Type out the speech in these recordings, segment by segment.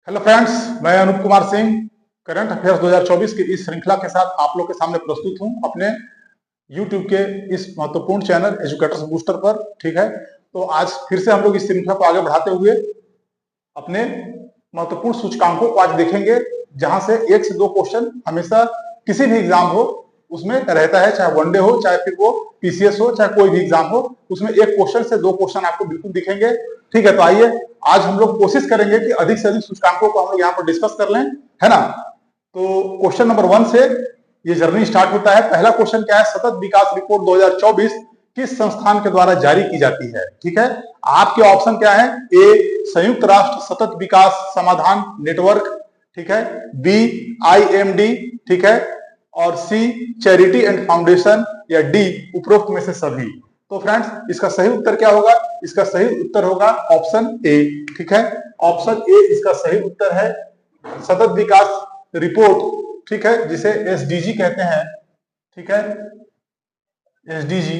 Hello friends, मैं Anoop Kumar Singh current affairs 2024 की इस श्रृंखला के साथ आप लोग के सामने प्रस्तुत हूं अपने यूट्यूब के इस महत्वपूर्ण चैनल एजुकेटर्स बूस्टर पर। ठीक है, तो आज फिर से हम लोग इस श्रृंखला को आगे बढ़ाते हुए अपने महत्वपूर्ण सूचकांकों को आज देखेंगे, जहां से एक से दो क्वेश्चन हमेशा किसी भी एग्जाम हो उसमें रहता है, चाहे वनडे हो, चाहे फिर वो पीसीएस हो, चाहे कोई भी एग्जाम हो, उसमें एक क्वेश्चन से दो क्वेश्चन आपको बिल्कुल दिखेंगे। ठीक है, तो आइए आज हम लोग कोशिश करेंगे कि अधिक से अधिक सूचकांकों को हम लोग यहाँ पर डिस्कस कर लें, है ना। तो क्वेश्चन नंबर 1 से ये जर्नी स्टार्ट होता है। पहला क्वेश्चन क्या है? सतत विकास रिपोर्ट 2024 किस संस्थान के द्वारा जारी की जाती है? ठीक है, आपके ऑप्शन क्या है? ए संयुक्त राष्ट्र सतत विकास समाधान नेटवर्क, ठीक है, बी आईएमडी, ठीक है, और सी चैरिटी एंड फाउंडेशन, या डी उपरोक्त में से सभी। तो फ्रेंड्स, इसका सही उत्तर क्या होगा? इसका सही उत्तर होगा ऑप्शन ए। ठीक है, ऑप्शन ए इसका सही उत्तर है। सतत विकास रिपोर्ट, ठीक है, जिसे एसडीजी कहते हैं, ठीक है, एसडीजी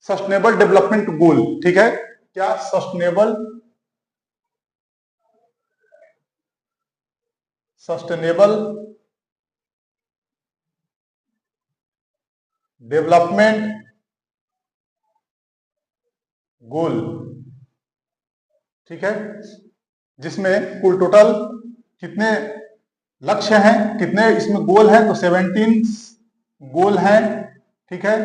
सस्टेनेबल डेवलपमेंट गोल, ठीक है, क्या सस्टेनेबल डेवलपमेंट गोल, ठीक है, जिसमें कुल टोटल कितने लक्ष्य हैं, कितने इसमें गोल हैं? तो 17 गोल हैं, ठीक है।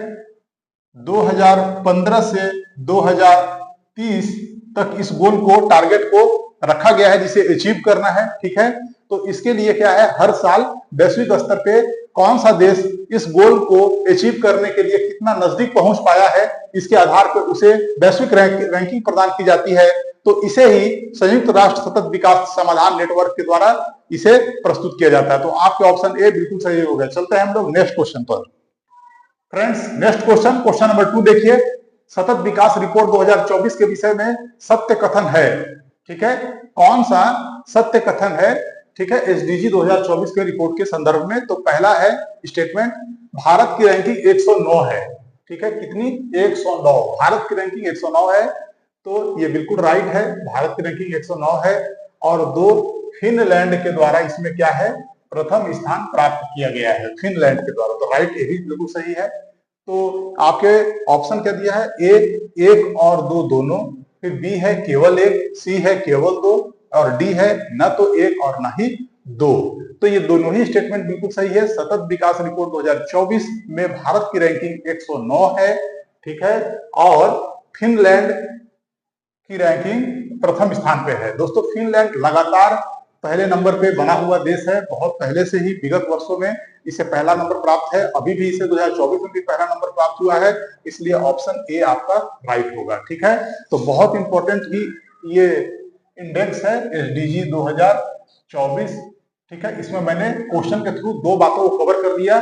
2015 से 2030 तक इस गोल को, टारगेट को रखा गया है, जिसे अचीव करना है, ठीक है। तो इसके लिए क्या है, हर साल वैश्विक स्तर पे कौन सा देश इस गोल को अचीव करने के लिए कितना नजदीक पहुंच पाया है, इसके आधार पर उसे वैश्विक रैंकिंग प्रदान की जाती है। तो इसे ही संयुक्त राष्ट्र सतत विकास समाधान नेटवर्क के द्वारा इसे प्रस्तुत किया जाता है। तो आपके ऑप्शन ए बिल्कुल सही हो गया। चलते हैं हम लोग नेक्स्ट क्वेश्चन पर। Friends, next question, question number 2 देखिए। सतत विकास रिपोर्ट 2024 के विषय में सत्य कथन है, ठीक है, कौन सा सत्य कथन है? ठीक है, एसडीजी 2024 के रिपोर्ट के संदर्भ में। तो पहला है स्टेटमेंट, भारत की रैंकिंग 109 है, ठीक है, कितनी? 109, भारत की रैंकिंग 109 है। तो ये बिल्कुल राइट है, भारत की रैंकिंग 109 है। और दो, फिनलैंड के द्वारा इसमें क्या है, प्रथम स्थान प्राप्त किया गया है, फिनलैंड के द्वारा। तो राइट, ये भी बिल्कुल सही है। तो आपके ऑप्शन क्या दिया है? ए एक और दो दोनों, फिर बी है केवल एक, सी है केवल दो, और डी है न तो एक और न ही दो। तो ये दोनों ही स्टेटमेंट बिल्कुल सही है। सतत विकास रिपोर्ट 2024 में भारत की रैंकिंग 109 है, ठीक है, और फिनलैंड की रैंकिंग प्रथम स्थान पे है। दोस्तों, फिनलैंड लगातार पहले नंबर पे बना हुआ देश है, बहुत पहले से ही, विगत वर्षों में इसे पहला नंबर प्राप्त है, अभी भी इसे 2024 में भी पहला नंबर प्राप्त हुआ है, इसलिए ऑप्शन ए आपका राइट होगा। ठीक है, तो बहुत इंपॉर्टेंट ही ये इंडेक्स है एसडीजी 2024, ठीक है। इसमें मैंने क्वेश्चन के थ्रू दो बातों को कवर कर दिया,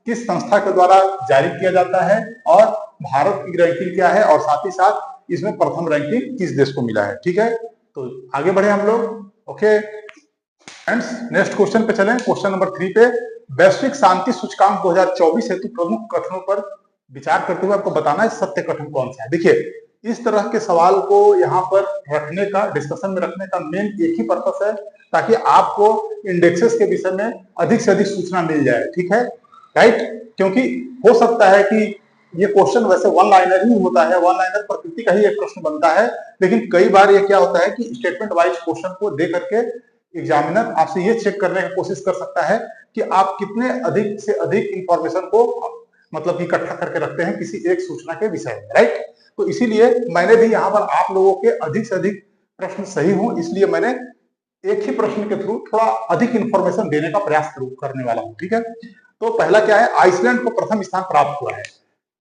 किस संस्था के द्वारा जारी किया जाता है, और भारत की रैंकिंग क्या है, और साथ ही साथ इसमें प्रथम रैंकिंग किस देश को मिला है। ठीक है, तो आगे बढ़े हम लोग। ओके फ्रेंड्स, नेक्स्ट क्वेश्चन पे चलें, क्वेश्चन नंबर 3 पे। वैश्विक शांति सूचकांक 2024 हेतु प्रमुख कथनों पर विचार करते हुए आपको बताना है सत्य कथन कौन सा है। देखिए, इस तरह के सवाल को यहाँ पर रखने का, डिस्कशन में रखने का मेन एक ही पर्पस है, ताकि आपको इंडेक्सेस के विषय में अधिक से अधिक सूचना मिल जाए। ठीक है, राइट, क्योंकि हो सकता है कि ये क्वेश्चन वैसे वन लाइनर ही होता है, वन लाइनर प्रकृति का ही एक प्रश्न बनता है, लेकिन कई बार ये क्या होता है कि स्टेटमेंट वाइज क्वेश्चन को दे करके एग्जामिनर आपसे ये चेक करने की कोशिश कर सकता है कि आप कितने अधिक से अधिक इंफॉर्मेशन को मतलब इकट्ठा करके रखते हैं किसी एक सूचना के विषय में, राइट। तो इसीलिए मैंने भी यहाँ पर आप लोगों के अधिक से अधिक प्रश्न सही हो, इसलिए मैंने एक ही प्रश्न के थ्रू थोड़ा अधिक इंफॉर्मेशन देने का प्रयास करने वाला हूँ। ठीक है, तो पहला क्या है, आइसलैंड को प्रथम स्थान प्राप्त हुआ है।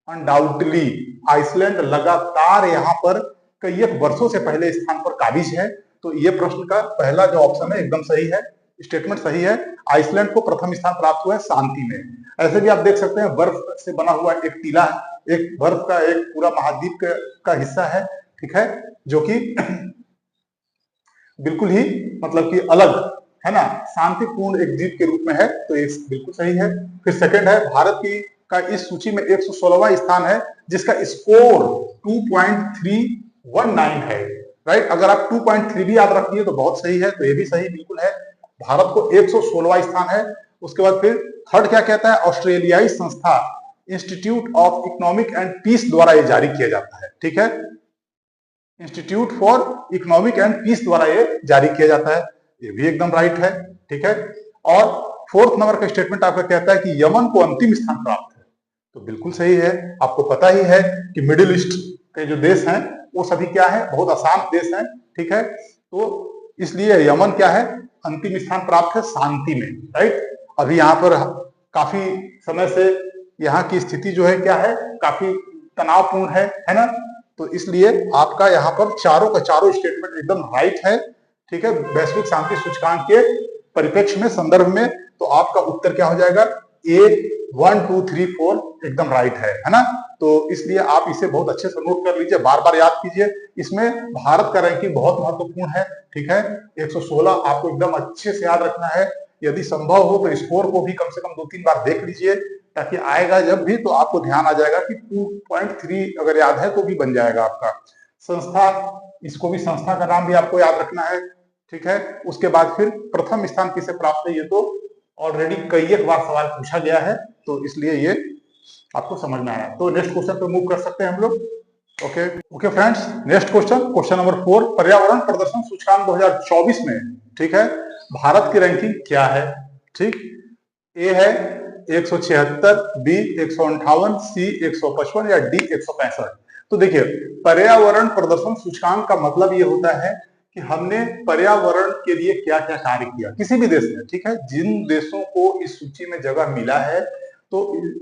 अनडाउटली आइसलैंड लगातार यहाँ पर कई एक वर्षों से पहले स्थान पर काबिज है। तो ये प्रश्न का पहला जो ऑप्शन है एकदम सही है, स्टेटमेंट सही है। आइसलैंड को प्रथम स्थान प्राप्त हुआ है शांति में। ऐसे भी आप देख सकते हैं, बर्फ से बना हुआ एक टीला है, एक बर्फ का एक पूरा महाद्वीप का हिस्सा है, ठीक है, जो कि बिल्कुल ही मतलब कि अलग है ना, शांतिपूर्ण एक द्वीप के रूप में है। तो ये बिल्कुल सही है। फिर सेकंड है, भारत की का इस सूची में 116वां स्थान है, जिसका स्कोर 2.319 है। राइट। अगर आप 2.3 भी याद रख लिए तो बहुत सही है, तो ये भी सही बिल्कुल है। भारत को 116वां स्थान है। उसके बाद फिर थर्ड क्या कहता है, ऑस्ट्रेलियाई संस्था institute of economic and peace द्वारा ये जारी किया जाता है, ठीक है। Institute for economic and peace द्वारा ये जारी किया जाता है, ये भी एकदम राइट है, ठीक है। और फोर्थ नंबर का स्टेटमेंट आपका कहता है कि यमन को अंतिम स्थान प्राप्त है, तो बिल्कुल सही है। आपको पता ही है कि मिडिल ईस्ट के जो देश हैं वो सभी क्या है, बहुत आसान देश हैं, ठीक है। तो इसलिए यमन क्या है, अंतिम स्थान प्राप्त है शांति में, राइट। अभी यहाँ पर काफी समय से यहाँ की स्थिति जो है क्या है, काफी तनावपूर्ण है ना। तो इसलिए आपका यहाँ पर चारों का चारों स्टेटमेंट एकदम राइट है, ठीक है। वैश्विक शांति सूचकांक के परिप्रेक्ष्य में, संदर्भ में, तो आपका उत्तर क्या हो जाएगा, ए 1 2 3 4 एकदम राइट है ना। तो इसलिए आप इसे बहुत अच्छे से नोट कर लीजिए, बार बार याद कीजिए। इसमें भारत का रैंकिंग बहुत महत्वपूर्ण है, ठीक है। 116 आपको एकदम अच्छे से याद रखना है। यदि संभव हो तो स्कोर को भी कम से कम 2-3 बार देख लीजिए, ताकि आएगा जब भी तो आपको ध्यान आ जाएगा कि 2.3 अगर याद है तो भी बन जाएगा आपका। संस्था, इसको भी संस्था का नाम भी आपको याद रखना है, ठीक है। उसके बाद फिर प्रथम स्थान किसे प्राप्त है, ये तो ऑलरेडी कई एक बार सवाल पूछा गया है, तो इसलिए ये आपको समझ में आया। तो नेक्स्ट क्वेश्चन पे मूव कर सकते हैं हम लोग। Okay friends, next question, question number 4, पर्यावरण प्रदर्शन सूचकांक 2024 में, ठीक है, भारत की रैंकिंग क्या है, ठीक। ए है 176, बी 158, सी 155 या डी 165। तो देखिए, पर्यावरण प्रदर्शन सूचकांक का मतलब ये होता है कि हमने पर्यावरण के लिए क्या क्या कार्य किया किसी भी देश में, ठीक है। जिन देशों को इस सूची में जगह मिला है, तो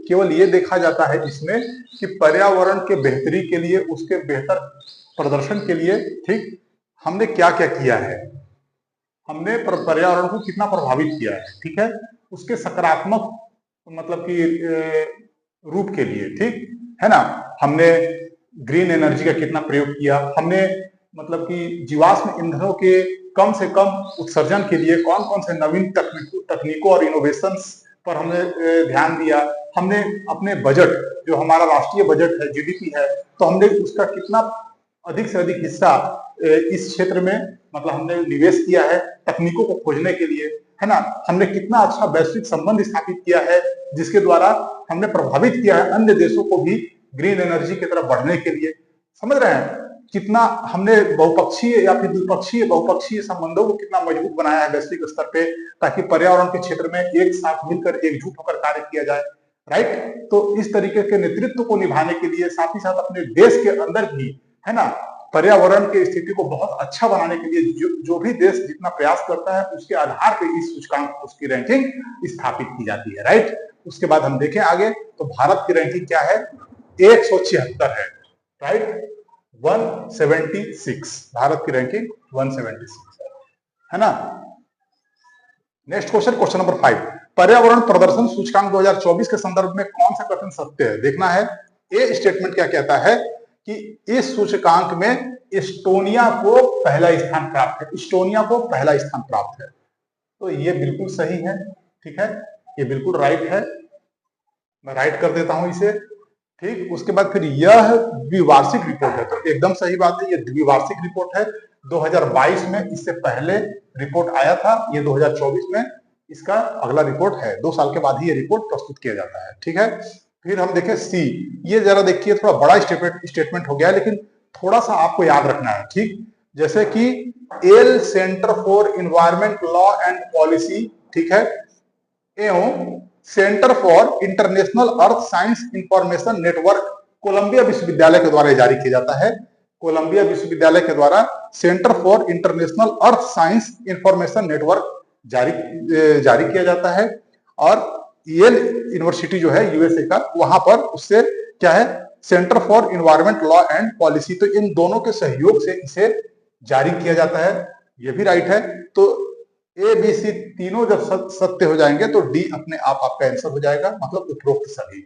केवल ये देखा जाता है इसमें कि पर्यावरण के बेहतरी के लिए, उसके बेहतर प्रदर्शन के लिए, ठीक, हमने क्या क्या किया है, हमने पर्यावरण को कितना प्रभावित किया है, ठीक है, उसके सकारात्मक मतलब कि रूप के लिए, ठीक है ना। हमने ग्रीन एनर्जी का कितना प्रयोग किया, हमने मतलब कि जीवाश्म ईंधनों के कम से कम उत्सर्जन के लिए कौन कौन से नवीन तकनीकों और इनोवेशंस पर हमने ध्यान दिया, हमने अपने बजट, जो हमारा राष्ट्रीय बजट है, जीडीपी है, तो हमने उसका कितना अधिक से अधिक हिस्सा इस क्षेत्र में मतलब हमने निवेश किया है तकनीकों को खोजने के लिए, है ना। हमने कितना अच्छा वैश्विक संबंध स्थापित किया है, जिसके द्वारा हमने प्रभावित किया है अन्य देशों को भी ग्रीन एनर्जी की तरफ बढ़ने के लिए, समझ रहे हैं। कितना हमने बहुपक्षीय या फिर द्विपक्षीय बहुपक्षीय संबंधों को कितना मजबूत बनाया है वैश्विक स्तर पे, ताकि पर्यावरण के क्षेत्र में एक साथ मिलकर एकजुट होकर कार्य किया जाए, राइट। तो इस तरीके के नेतृत्व को निभाने के लिए, साथ ही साथ अपने देश के अंदर भी, है ना, पर्यावरण की स्थिति को बहुत अच्छा बनाने के लिए जो भी देश जितना प्रयास करता है, उसके आधार पर इस सूचकांक, उसकी रैंकिंग स्थापित की जाती है, राइट। उसके बाद हम देखें आगे, तो भारत की रैंकिंग क्या है, 176 है, राइट, 176, भारत की रैंकिंग 176 है ना। नेक्स्ट क्वेश्चन, क्वेश्चन नंबर 5, पर्यावरण प्रदर्शन सूचकांक 2024 के संदर्भ में कौन सा कथन सत्य है, देखना है। ए स्टेटमेंट क्या कहता है कि इस सूचकांक में एस्टोनिया को पहला स्थान प्राप्त है, एस्टोनिया को पहला स्थान प्राप्त है, तो ये बिल्कुल सही है, ठीक है, ये बिल्कुल राइट है, मैं राइट कर देता हूं इसे, ठीक। उसके बाद फिर यह द्विवार्षिक रिपोर्ट है, तो एकदम सही बात है, ये द्विवार्षिक रिपोर्ट है। 2022 में इससे पहले रिपोर्ट आया था, ये 2024 में इसका अगला रिपोर्ट है, 2 साल के बाद ही ये रिपोर्ट प्रस्तुत किया जाता है, ठीक है। फिर हम देखें सी, ये जरा देखिए, थोड़ा बड़ा स्टेटमेंट हो गया है, लेकिन थोड़ा सा आपको याद रखना है, ठीक। जैसे कि Yale centre for environment law and policy, ठीक है, एवं centre for international earth science information network Columbia विश्वविद्यालय के द्वारा जारी किया जाता है। कोलंबिया विश्वविद्यालय के द्वारा centre for international earth science information network जारी किया जाता है। और येल यूनिवर्सिटी जो है यूएसए का, वहां पर उससे क्या है, centre for environment law and policy, तो इन दोनों के सहयोग से इसे जारी किया जाता है, ये भी राइट है। तो ए बी सी तीनों जब सत्य हो जाएंगे तो डी अपने आप आपका आंसर हो जाएगा, मतलब उपरोक्त सभी।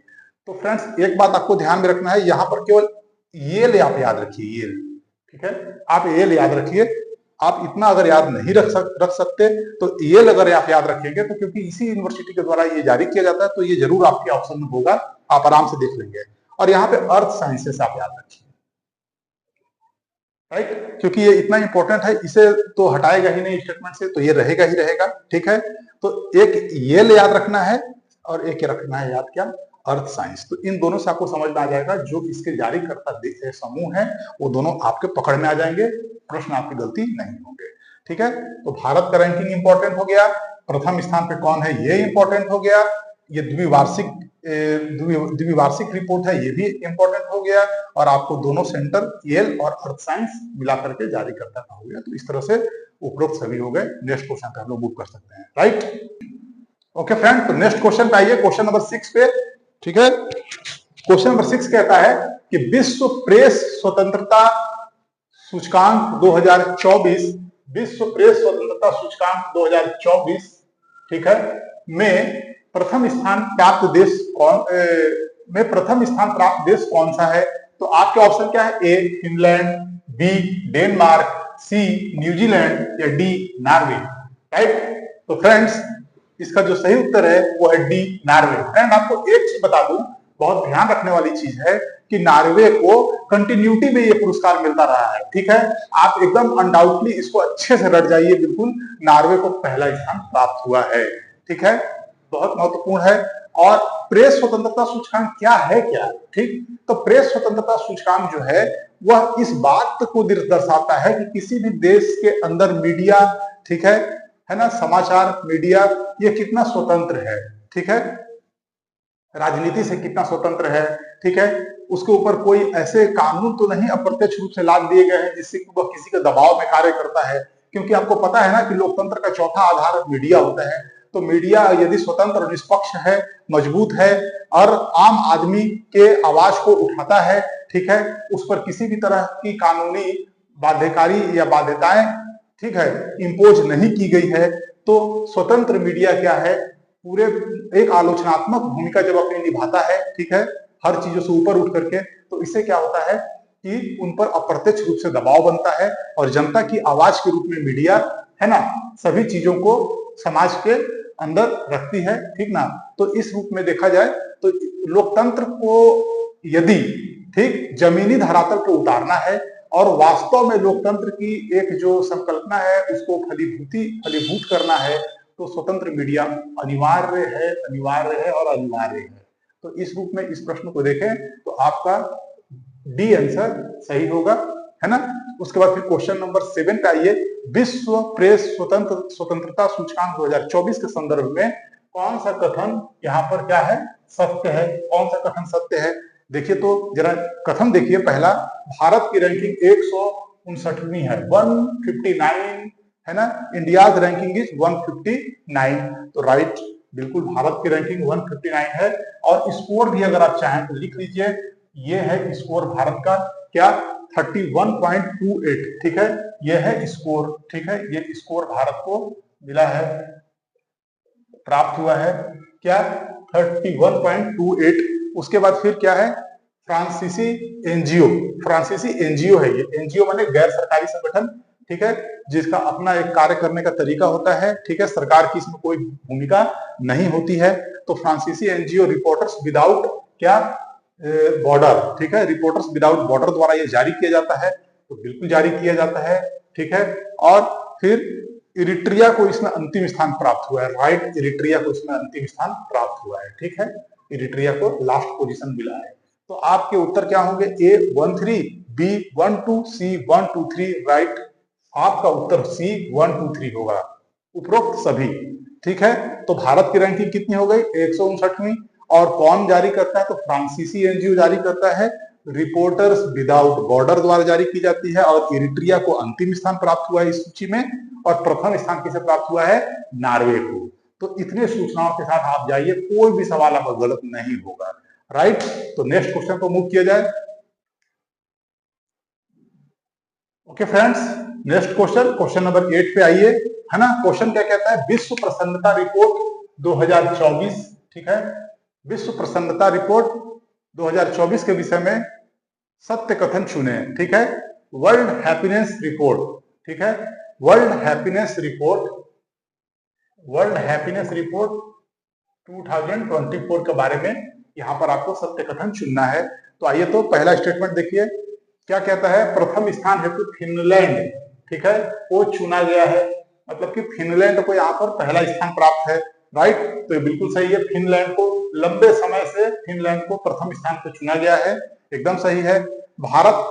तो फ्रेंड्स, एक बात आपको ध्यान में रखना है, यहाँ पर केवल येल आप याद रखिए, येल, ठीक है, आप येल याद रखिए। आप इतना अगर याद नहीं रख सकते तो येल अगर आप याद रखेंगे, तो क्योंकि इसी यूनिवर्सिटी के द्वारा ये जारी किया जाता है, तो ये जरूर आपके ऑप्शन में होगा, आप आराम से देख लेंगे। और यहाँ पे अर्थ साइंसेस आप याद रखिए, राइट, क्योंकि ये इतना इंपॉर्टेंट है, इसे तो हटाएगा ही नहीं स्टेटमेंट से, तो ये रहेगा ही रहेगा। ठीक है, तो एक ये याद रखना है और एक ये रखना है याद, क्या, अर्थ साइंस। तो इन दोनों से आपको समझ में आ जाएगा, जो इसके जारी करता समूह है वो दोनों आपके पकड़ में आ जाएंगे, प्रश्न आपकी गलती नहीं होंगे। ठीक है, तो भारत का रैंकिंग इंपॉर्टेंट हो गया, प्रथम स्थान पे कौन है ये इंपॉर्टेंट हो गया, ये द्विवार्षिक रिपोर्ट है ये भी इंपॉर्टेंट हो गया, और आपको दोनों सेंटर येल और अर्थ साइंस मिलाकर के जारी करता हो गया। तो इस तरह से उपरोक्त सभी हो गए। नेक्स्ट क्वेश्चन पे हम लोग मूव कर सकते हैं। राइट, ओके फ्रेंड, तो नेक्स्ट क्वेश्चन पे आइए, क्वेश्चन नंबर 6 पे। ठीक है, क्वेश्चन नंबर 6 कहता है कि विश्व प्रेस स्वतंत्रता सूचकांक 2024, विश्व प्रेस स्वतंत्रता सूचकांक 2024, ठीक है, में प्रथम स्थान प्राप्त देश कौन सा है? तो आपके ऑप्शन क्या है? ए फिनलैंड, बी डेनमार्क, सी न्यूजीलैंड या डी नॉर्वे। राइट, तो फ्रेंड्स इसका जो सही उत्तर है वो है डी नॉर्वे। फ्रेंड आपको एक चीज बता दूं, बहुत ध्यान रखने वाली चीज है कि नॉर्वे को कंटिन्यूटी में ये पुरस्कार मिलता रहा है। ठीक है, आप एकदम अनडाउटली इसको अच्छे से रट जाइए, बिल्कुल नॉर्वे को पहला स्थान प्राप्त हुआ है। ठीक है, बहुत महत्वपूर्ण है। और प्रेस स्वतंत्रता सूचकांक क्या है क्या? ठीक, तो प्रेस स्वतंत्रता सूचकांक जो है वह इस बात को दर्शाता है कि किसी भी देश के अंदर मीडिया, ठीक है ना, समाचार मीडिया ये कितना स्वतंत्र है। ठीक है, राजनीति से कितना स्वतंत्र है। ठीक है, उसके ऊपर कोई ऐसे कानून तो नहीं अप्रत्यक्ष रूप से लाद दिए गए हैं जिससे कि वह किसी के दबाव में कार्य करता है, क्योंकि आपको पता है ना कि लोकतंत्र का चौथा आधार मीडिया होता है। तो मीडिया यदि स्वतंत्र और निष्पक्ष है, मजबूत है और आम आदमी के आवाज को उठाता है, ठीक है, उस पर किसी भी तरह की कानूनी बाध्यकारी या बाध्यताएं, ठीक है, इम्पोज नहीं की गई है, तो स्वतंत्र मीडिया क्या है, पूरे एक आलोचनात्मक भूमिका जब अपनी निभाता है, ठीक है, हर चीजों से ऊपर उठ करके, तो इससे क्या होता है कि उन पर अप्रत्यक्ष रूप से दबाव बनता है और जनता की आवाज के रूप में मीडिया, है ना, सभी चीजों को समाज के अंदर रखती है। ठीक ना, तो इस रूप में देखा जाए तो लोकतंत्र को यदि ठीक जमीनी धरातल पर उतारना है और वास्तव में लोकतंत्र की एक जो संकल्पना है उसको फलीभूत करना है, तो स्वतंत्र मीडिया अनिवार्य है और अनिवार्य है। तो इस रूप में इस प्रश्न को देखें तो आपका डी आंसर सही होगा, है ना। उसके बाद फिर क्वेश्चन नंबर 7 पे आइए, विश्व प्रेस स्वतंत्रता सूचकांक 2024 के संदर्भ में कौन सा कथन यहाँ पर क्या है, सत्य है? कौन सा कथन सत्य है? देखिए तो जरा कथन देखिए। पहला, भारत की रैंकिंग 159वीं है, 159, है ना। India's ranking is 159। तो राइट, बिल्कुल भारत की रैंकिंग 159 है। और स्कोर भी अगर आप चाहें तो लिख लीजिए, ये है स्कोर भारत का, क्या, 31.28। ठीक है, ये है स्कोर। ठीक है, ये स्कोर भारत को मिला है, प्राप्त हुआ है, क्या, 31.28। उसके बाद फिर क्या है, फ्रांसीसी एनजीओ है। ये एनजीओ माने गैर सरकारी संगठन, ठीक है, जिसका अपना एक कार्य करने का तरीका होता है। ठीक है, सरकार की इसमें कोई भूमिका नहीं होती है। तो फ्रांसीसी एनजीओ रिपोर्टर्स विदाउट क्या बॉर्डर, ठीक है, रिपोर्टर्स विदाउट बॉर्डर द्वारा ये जारी किया जाता है, तो बिल्कुल जारी किया जाता है। ठीक है, और फिर इरिट्रिया को इसमें अंतिम स्थान प्राप्त हुआ है। राइट, इरिट्रिया को इसमें अंतिम स्थान प्राप्त हुआ है। ठीक है, इरिट्रिया को लास्ट पोजीशन मिला है। तो आपके उत्तर क्या होंगे? ए 13, बी 12, सी 123। राइट, आपका उत्तर सी 123 होगा, उपरोक्त सभी। ठीक है, तो भारत की रैंकिंग कितनी हो गई? 159वीं। और कौन जारी करता है? तो फ्रांसीसी एनजीओ जारी करता है, रिपोर्टर्स विदाउट बॉर्डर द्वारा जारी की जाती है। और इरिट्रिया को अंतिम स्थान प्राप्त हुआ है इस सूची में, और प्रथम स्थान किसे प्राप्त हुआ है? नॉर्वे को। तो इतने सूचनाओं के साथ आप जाइए, कोई भी सवाल आपका गलत नहीं होगा। राइट, तो नेक्स्ट क्वेश्चन को मूव किया जाए। Okay friends, next question number 8 पे आइए, है ना। क्वेश्चन क्या कहता है? विश्व प्रसन्नता रिपोर्ट 2024, ठीक है, विश्व प्रसन्नता रिपोर्ट 2024 के विषय में सत्य कथन चुने। ठीक है, वर्ल्ड हैप्पीनेस रिपोर्ट, ठीक है, वर्ल्ड हैप्पीनेस रिपोर्ट 2024 के बारे में यहां पर आपको सत्य कथन चुनना है। तो आइए, तो पहला स्टेटमेंट देखिए क्या कहता है, प्रथम स्थान हेतु फिनलैंड, ठीक है, वो चुना गया है। मतलब कि फिनलैंड को यहाँ पर पहला स्थान प्राप्त है, राइट। तो ये बिल्कुल सही है, फिनलैंड को लंबे समय से फिनलैंड को प्रथम स्थान पर चुना गया है, एकदम सही है। भारत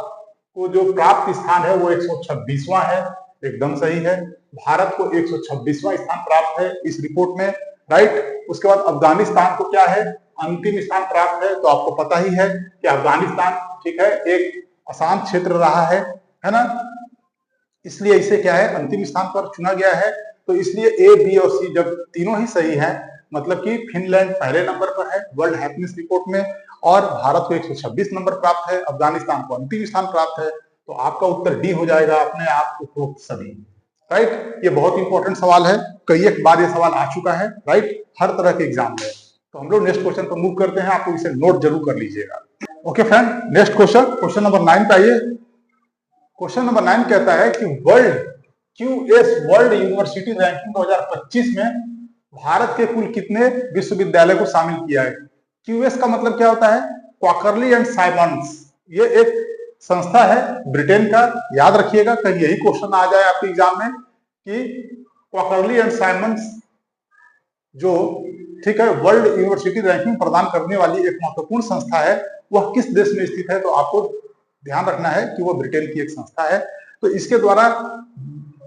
को जो प्राप्त स्थान है वो 126वां है, एकदम सही है। भारत को 126वां स्थान प्राप्त है इस रिपोर्ट में, राइट। उसके बाद अफगानिस्तान को क्या है, अंतिम स्थान प्राप्त है। तो आपको पता ही है कि अफगानिस्तान, ठीक है, एक अशांत क्षेत्र रहा है ना, इसलिए इसे क्या है, अंतिम स्थान पर चुना गया है। तो इसलिए ए, बी और सी जब तीनों ही सही है, मतलब कि फिनलैंड पहले नंबर पर है वर्ल्ड हैप्पीनेस रिपोर्ट में, और भारत को 126 नंबर प्राप्त है, अफगानिस्तान को अंतिम स्थान प्राप्त है। तो आपका उत्तर डी हो जाएगा, अपने आप उपरोक्त सभी, राइट। ये बहुत इंपॉर्टेंट सवाल है, कई एक बार ये सवाल आ चुका है, राइट, हर तरह के एग्जाम में। तो हम लोग नेक्स्ट क्वेश्चन पर मूव करते हैं, आपको इसे नोट जरूर कर लीजिएगा। Okay friend, next question, question number 9 पे आइए। क्वेश्चन नंबर 9 कहता है कि क्यूएस वर्ल्ड यूनिवर्सिटी रैंकिंग 2025 में भारत के कुल कितने विश्वविद्यालय को शामिल किया है। क्यूएस का मतलब क्या होता है, क्वार्टरली एंड साइमंड्स, ये एक संस्था है ब्रिटेन का, याद रखिएगा, कहीं यही क्वेश्चन आ जाए आपके एग्जाम में कि क्वार्टरली एंड साइमंड्स जो, ठीक है, वर्ल्ड यूनिवर्सिटी रैंकिंग प्रदान करने वाली एक महत्वपूर्ण संस्था है, वह किस देश में स्थित है। तो आपको ध्यान रखना है कि वो ब्रिटेन की एक संस्था है। तो इसके द्वारा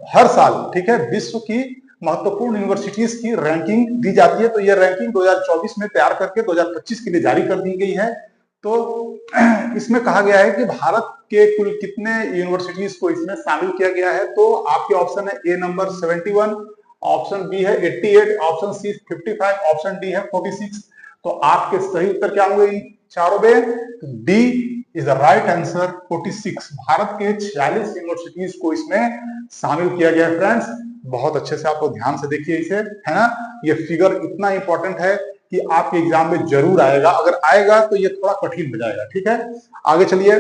हर साल, ठीक है, विश्व की महत्वपूर्ण यूनिवर्सिटीज की रैंकिंग दी जाती है। तो यह रैंकिंग 2024 में तैयार करके 2025 के लिए जारी कर दी गई है। तो इसमें कहा गया है कि भारत के कुल कितने यूनिवर्सिटीज को इसमें शामिल किया गया है। तो आपके ऑप्शन है ए नंबर 71, ऑप्शन बी है 88, ऑप्शन सी 55, ऑप्शन डी है 46। तो आपके सही उत्तर क्या होंगे इन चारों में, D is the right answer, 46। Bharat के 46 यूनिवर्सिटीज को इसमें शामिल किया गया है। फ्रेंड्स, बहुत अच्छे से आपको ध्यान से देखिए इसे, है ना, ये फिगर इतना इंपॉर्टेंट है कि आपके एग्जाम में जरूर आएगा, अगर आएगा तो ये थोड़ा कठिन हो जाएगा, ठीक है। आगे चलिए,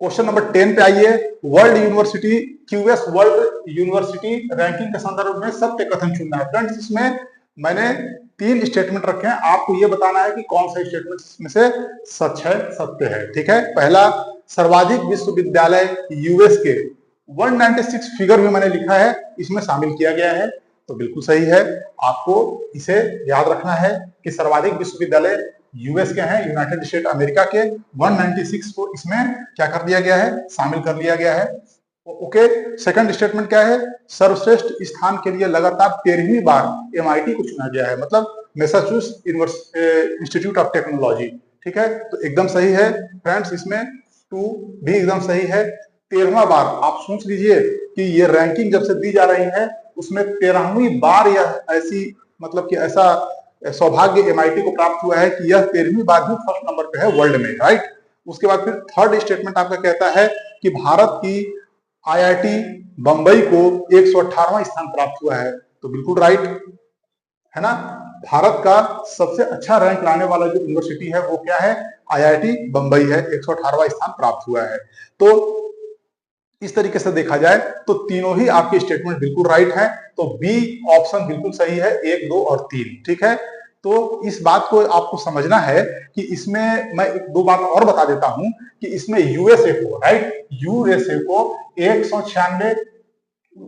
क्वेश्चन नंबर 10 पे आइए। World university, QS world university ranking के संदर्भ में सत्य कथन चुनना है। फ्रेंड्स, इसमें मैंने 3 स्टेटमेंट रखे हैं, आपको ये बताना है कि कौन सा स्टेटमेंट इसमें से सच है, सत्य है, ठीक है। पहला, सर्वाधिक विश्वविद्यालय यूएस के 196 फिगर भी मैंने लिखा है, इसमें शामिल किया गया है। तो बिल्कुल सही है, आपको इसे याद रखना है कि सर्वाधिक विश्वविद्यालय यूएस के हैं, यूनाइटेड स्टेट अमेरिका के, 196 को इसमें क्या कर दिया गया है, शामिल कर लिया गया है। ओके, सेकंड स्टेटमेंट क्या है, सर्वश्रेष्ठ स्थान के लिए लगातार 13वीं बार एमआईटी को चुना गया है, मतलब मैसाचुसेट्स इंस्टीट्यूट ऑफ टेक्नोलॉजी, ठीक है। तो एकदम सही है फ्रेंड्स, इसमें 2 भी एकदम सही है। 13वां बार, आप सोच लीजिए कि ये रैंकिंग जब से दी जा रही है उसमें 13वीं बार यह ऐसी, मतलब कि ऐसा सौभाग्य एमआईटी को प्राप्त हुआ है कि यह 13वीं बार भी फर्स्ट नंबर पे है वर्ल्ड में, राइट। उसके बाद फिर थर्ड स्टेटमेंट आपका कहता है कि भारत की आईआईटी बंबई को 118वां स्थान प्राप्त हुआ है। तो बिल्कुल राइट है ना, भारत का सबसे अच्छा रैंक लाने वाला जो यूनिवर्सिटी है वो क्या है, आईआईटी बंबई है, 118वां स्थान प्राप्त हुआ है। तो इस तरीके से देखा जाए तो तीनों ही आपके स्टेटमेंट बिल्कुल राइट है। तो बी ऑप्शन बिल्कुल सही है, 1, 2 और 3, ठीक है। तो इस बात को आपको समझना है कि इसमें मैं 2 बात और बता देता हूं कि इसमें यूएसए को, राइट, यूएसए को 196,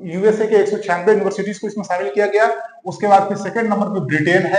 यूएसए के 196 यूनिवर्सिटीज को इसमें शामिल किया गया। उसके बाद फिर सेकंड नंबर पे ब्रिटेन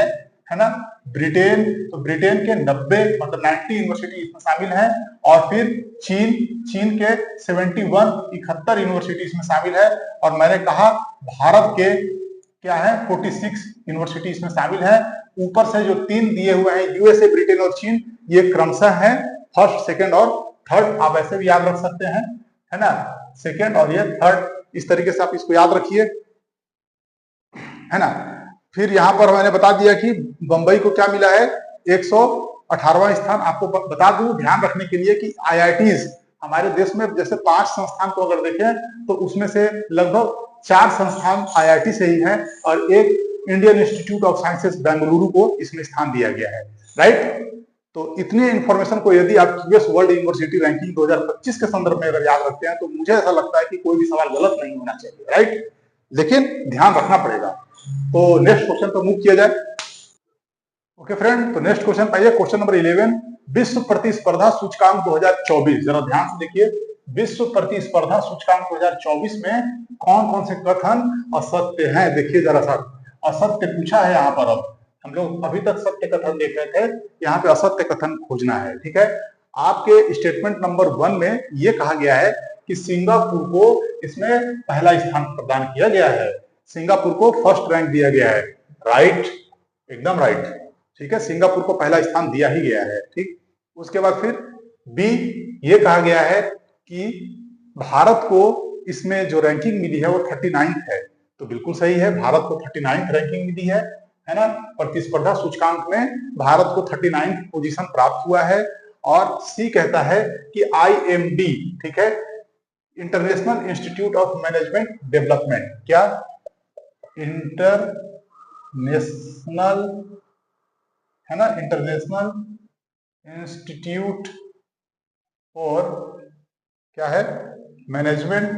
है ना, ब्रिटेन, तो ब्रिटेन के 90, मतलब 90 यूनिवर्सिटी इसमें शामिल है। और फिर चीन के 71 यूनिवर्सिटी इसमें शामिल है। और मैंने कहा भारत के क्या है, 46 यूनिवर्सिटी इसमें शामिल है। ऊपर से जो 3 दिए हुए हैं, यूएसए, ब्रिटेन और चीन, ये क्रमशः है फर्स्ट, सेकंड और थर्ड, आप ऐसे भी याद रख सकते हैं, है ना, सेकंड और ये थर्ड, इस तरीके से आप इसको याद रखिए, है ना। फिर यहां पर मैंने बता दिया कि बंबई को क्या मिला है, 118वां स्थान। आपको बता दूं ध्यान रखने के लिए कि आईआईटीज हमारे देश में जैसे 5 संस्थान को अगर देखें तो उसमें से लगभग 4 संस्थान आईआईटी से ही हैं और एक Indian institute of sciences Bengaluru को इसमें स्थान दिया गया है, राइट। तो इतनी इंफॉर्मेशन को यदि आप यूएस वर्ल्ड यूनिवर्सिटी रैंकिंग 2025 के संदर्भ में अगर याद रखते हैं तो मुझे ऐसा लगता है कि कोई भी सवाल गलत नहीं होना चाहिए, राइट, लेकिन ध्यान रखना पड़ेगा। तो नेक्स्ट क्वेश्चन पर मूव किया जाए। ओके फ्रेंड, तो नेक्स्ट क्वेश्चन पाइए, क्वेश्चन नंबर 11। विश्व प्रतिस्पर्धा सूचकांक 2024, जरा ध्यान से देखिए, विश्व प्रतिस्पर्धा सूचकांक 2024 में कौन कौन से कथन असत्य हैं। देखिए जरा सा, असत्य पूछा है यहाँ पर। अब हम लोग अभी तक सत्य कथन देख रहे थे, यहाँ पे असत्य कथन खोजना है। ठीक है, आपके स्टेटमेंट नंबर 1 में ये कहा गया है कि सिंगापुर को इसमें पहला स्थान प्रदान किया गया है, सिंगापुर को फर्स्ट रैंक दिया गया है। राइट, एकदम राइट। ठीक है, सिंगापुर को पहला स्थान दिया ही गया है। ठीक, उसके बाद फिर बी, ये कहा गया है कि भारत को इसमें जो रैंकिंग मिली है वो 39 है। तो बिल्कुल सही है, भारत को 39 रैंकिंग मिली है ना। प्रतिस्पर्धा सूचकांक में भारत को 39 पोजीशन प्राप्त हुआ है। और सी कहता है कि IMD, ठीक है, international institute of management development, क्या इंटरनेशनल है ना, इंटरनेशनल इंस्टीट्यूट फॉर क्या है, मैनेजमेंट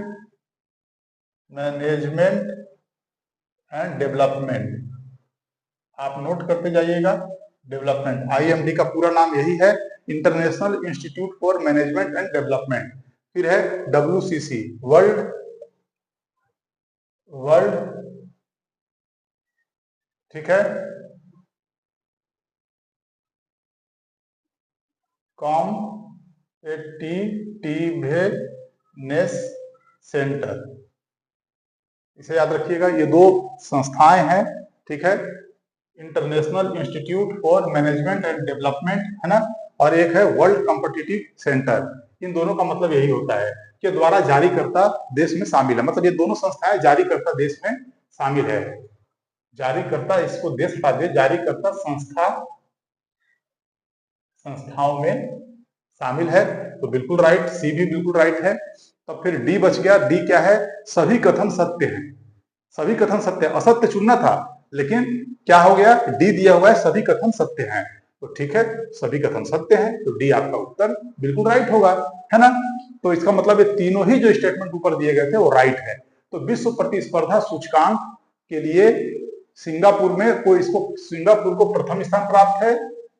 एंड डेवलपमेंट। आप नोट करते जाइएगा, डेवलपमेंट, IMD का पूरा नाम यही है, international institute for management and development. फिर है WCC, वर्ल्ड, ठीक है, कॉम्पिटिटिवनेस सेंटर। इसे याद रखिएगा, ये दो संस्थाएं हैं। ठीक है, international institute for management and development है ना, और एक है वर्ल्ड कॉम्पिटिटिव सेंटर। इन दोनों का मतलब यही होता है कि द्वारा जारीकर्ता देश में शामिल है, मतलब ये दोनों संस्थाएं जारीकर्ता देश में शामिल है। जारीकर्ता, इसको देश हटा दे, जारीकर्ता संस्थाओं में शामिल है। तो बिल्कुल राइट, सी भी बिल्कुल राइट है। तो फिर डी बच गया। डी क्या है, सभी कथन सत्य हैं। सभी कथन सत्य, असत्य चुनना था लेकिन क्या हो गया, डी दिया हुआ है, सभी कथन सत्य हैं। तो ठीक है, सभी कथन सत्य हैं, तो डी आपका उत्तर बिल्कुल राइट होगा, है ना। तो इसका मतलब ये तीनों ही जो स्टेटमेंट ऊपर दिए गए थे वो राइट है। तो विश्व प्रतिस्पर्धा सूचकांक के लिए सिंगापुर को प्रथम स्थान प्राप्त है,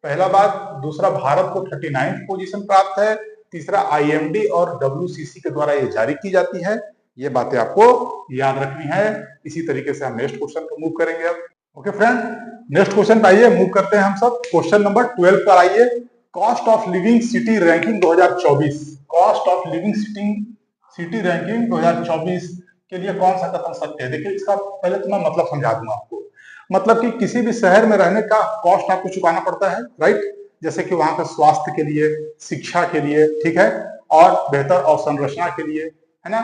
पहला बात। दूसरा, भारत को 39 पोजीशन प्राप्त है। तीसरा, IMD और WCC के द्वारा ये जारी की जाती है। ये बातें आपको याद रखनी है। इसी तरीके से हम नेक्स्ट क्वेश्चन पर मूव करेंगे अब। ओके फ्रेंड, नेक्स्ट क्वेश्चन पर आइए, मूव करते हैं हम सब। क्वेश्चन नंबर 12 पर आइए। Cost of living city ranking 2024, cost of living city ranking 2024 के लिए कौन सा कथन सत्य है। देखिए, इसका पहले तो मैं मतलब समझा दूंगा आपको। मतलब कि किसी भी शहर में रहने का कॉस्ट आपको चुकाना पड़ता है, राइट। जैसे कि वहां का स्वास्थ्य के लिए, शिक्षा के लिए, ठीक है, और बेहतर अवसंरचना के लिए, है ना,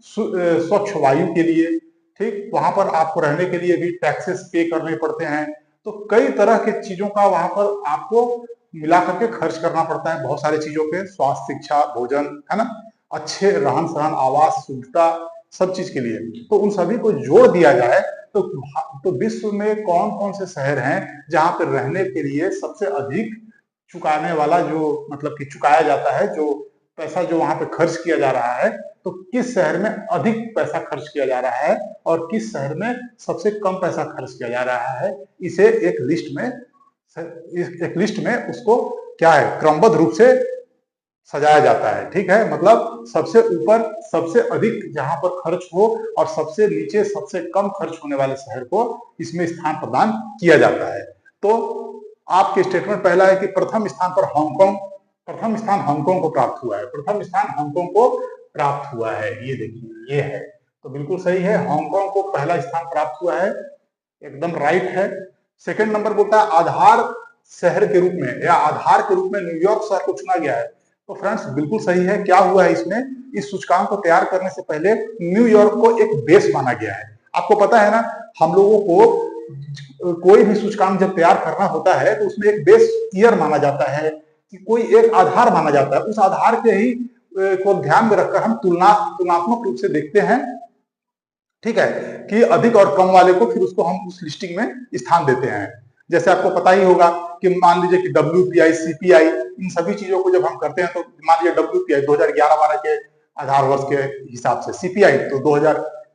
स्वच्छ वायु के लिए, ठीक, वहां पर आपको रहने के लिए भी टैक्सेस पे करने पड़ते हैं। तो कई तरह के चीजों का वहां पर आपको मिला करके खर्च करना पड़ता है, बहुत सारी चीजों पे, स्वास्थ्य, शिक्षा, भोजन, है ना, अच्छे रहन सहन, आवास, शुद्धता, सब चीज के लिए। तो उन सभी को जोड़ दिया जाए तो विश्व में कौन कौन से शहर हैं जहां पर रहने के लिए सबसे अधिक चुकाने वाला, जो मतलब कि चुकाया जाता है, जो पैसा जो वहां पे खर्च किया जा रहा है, तो किस शहर में अधिक पैसा खर्च किया जा रहा है और किस शहर में सबसे कम पैसा खर्च किया जा रहा है, इसे एक लिस्ट में उसको क्या है, क्रमबद्ध रूप से सजाया जाता है। ठीक है, मतलब सबसे ऊपर सबसे अधिक जहां पर खर्च हो और सबसे नीचे सबसे कम खर्च होने वाले शहर को इसमें स्थान प्रदान किया जाता है। तो आपके स्टेटमेंट पहला है कि प्रथम स्थान पर हांगकांग, प्रथम स्थान हांगकांग को प्राप्त हुआ है, प्रथम स्थान हांगकांग को प्राप्त हुआ है। ये देखिए, ये है, तो बिल्कुल सही है, हांगकांग को पहला स्थान प्राप्त हुआ है, एकदम राइट है। सेकंड नंबर बोलता है आधार शहर के रूप में या आधार के रूप में न्यूयॉर्क शहर को चुना गया है। तो फ्रेंड्स बिल्कुल सही है। क्या हुआ है इसमें, इस सूचकांक को तैयार करने से पहले न्यूयॉर्क को एक बेस माना गया है। आपको पता है ना, हम लोगों को कोई भी सूचकांक जब तैयार करना होता है तो उसमें एक बेस ईयर माना जाता है, कि कोई एक आधार माना जाता है। उस आधार के ही को ध्यान में रखकर हम तुलनात्मक रूप से देखते हैं, ठीक है, कि अधिक और कम वाले को फिर उसको हम उस लिस्टिंग में स्थान देते हैं। जैसे आपको पता ही होगा कि मान लीजिए कि WPI, CPI, इन सभी चीजों को जब हम करते हैं तो मान लीजिए WPI 2011-12 के आधार वर्ष के हिसाब से, CPI तो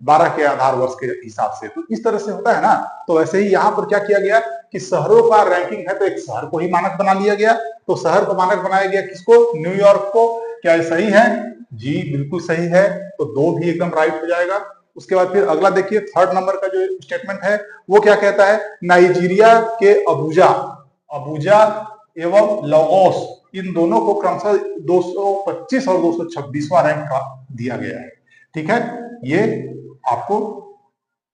12 के आधार वर्ष के हिसाब से। तो इस तरह से होता है ना। तो वैसे ही यहाँ पर क्या किया गया कि शहरों का रैंकिंग है, तो एक शहर को ही मानक बना लिया गया। तो शहर को मानक बनाया गया किसको? न्यूयॉर्क को। क्या ये सही है? जी बिल्कुल सही है। तो 2 भी एकदम राइट हो जाएगा। उसके बाद फिर अगला देखिए, थर्ड नंबर का जो स्टेटमेंट है वो क्या कहता है? नाइजीरिया के अबूजा एवं लागोस, इन दोनों को क्रमशः 225 और 226वां रैंक का दिया गया है। ठीक है, ये आपको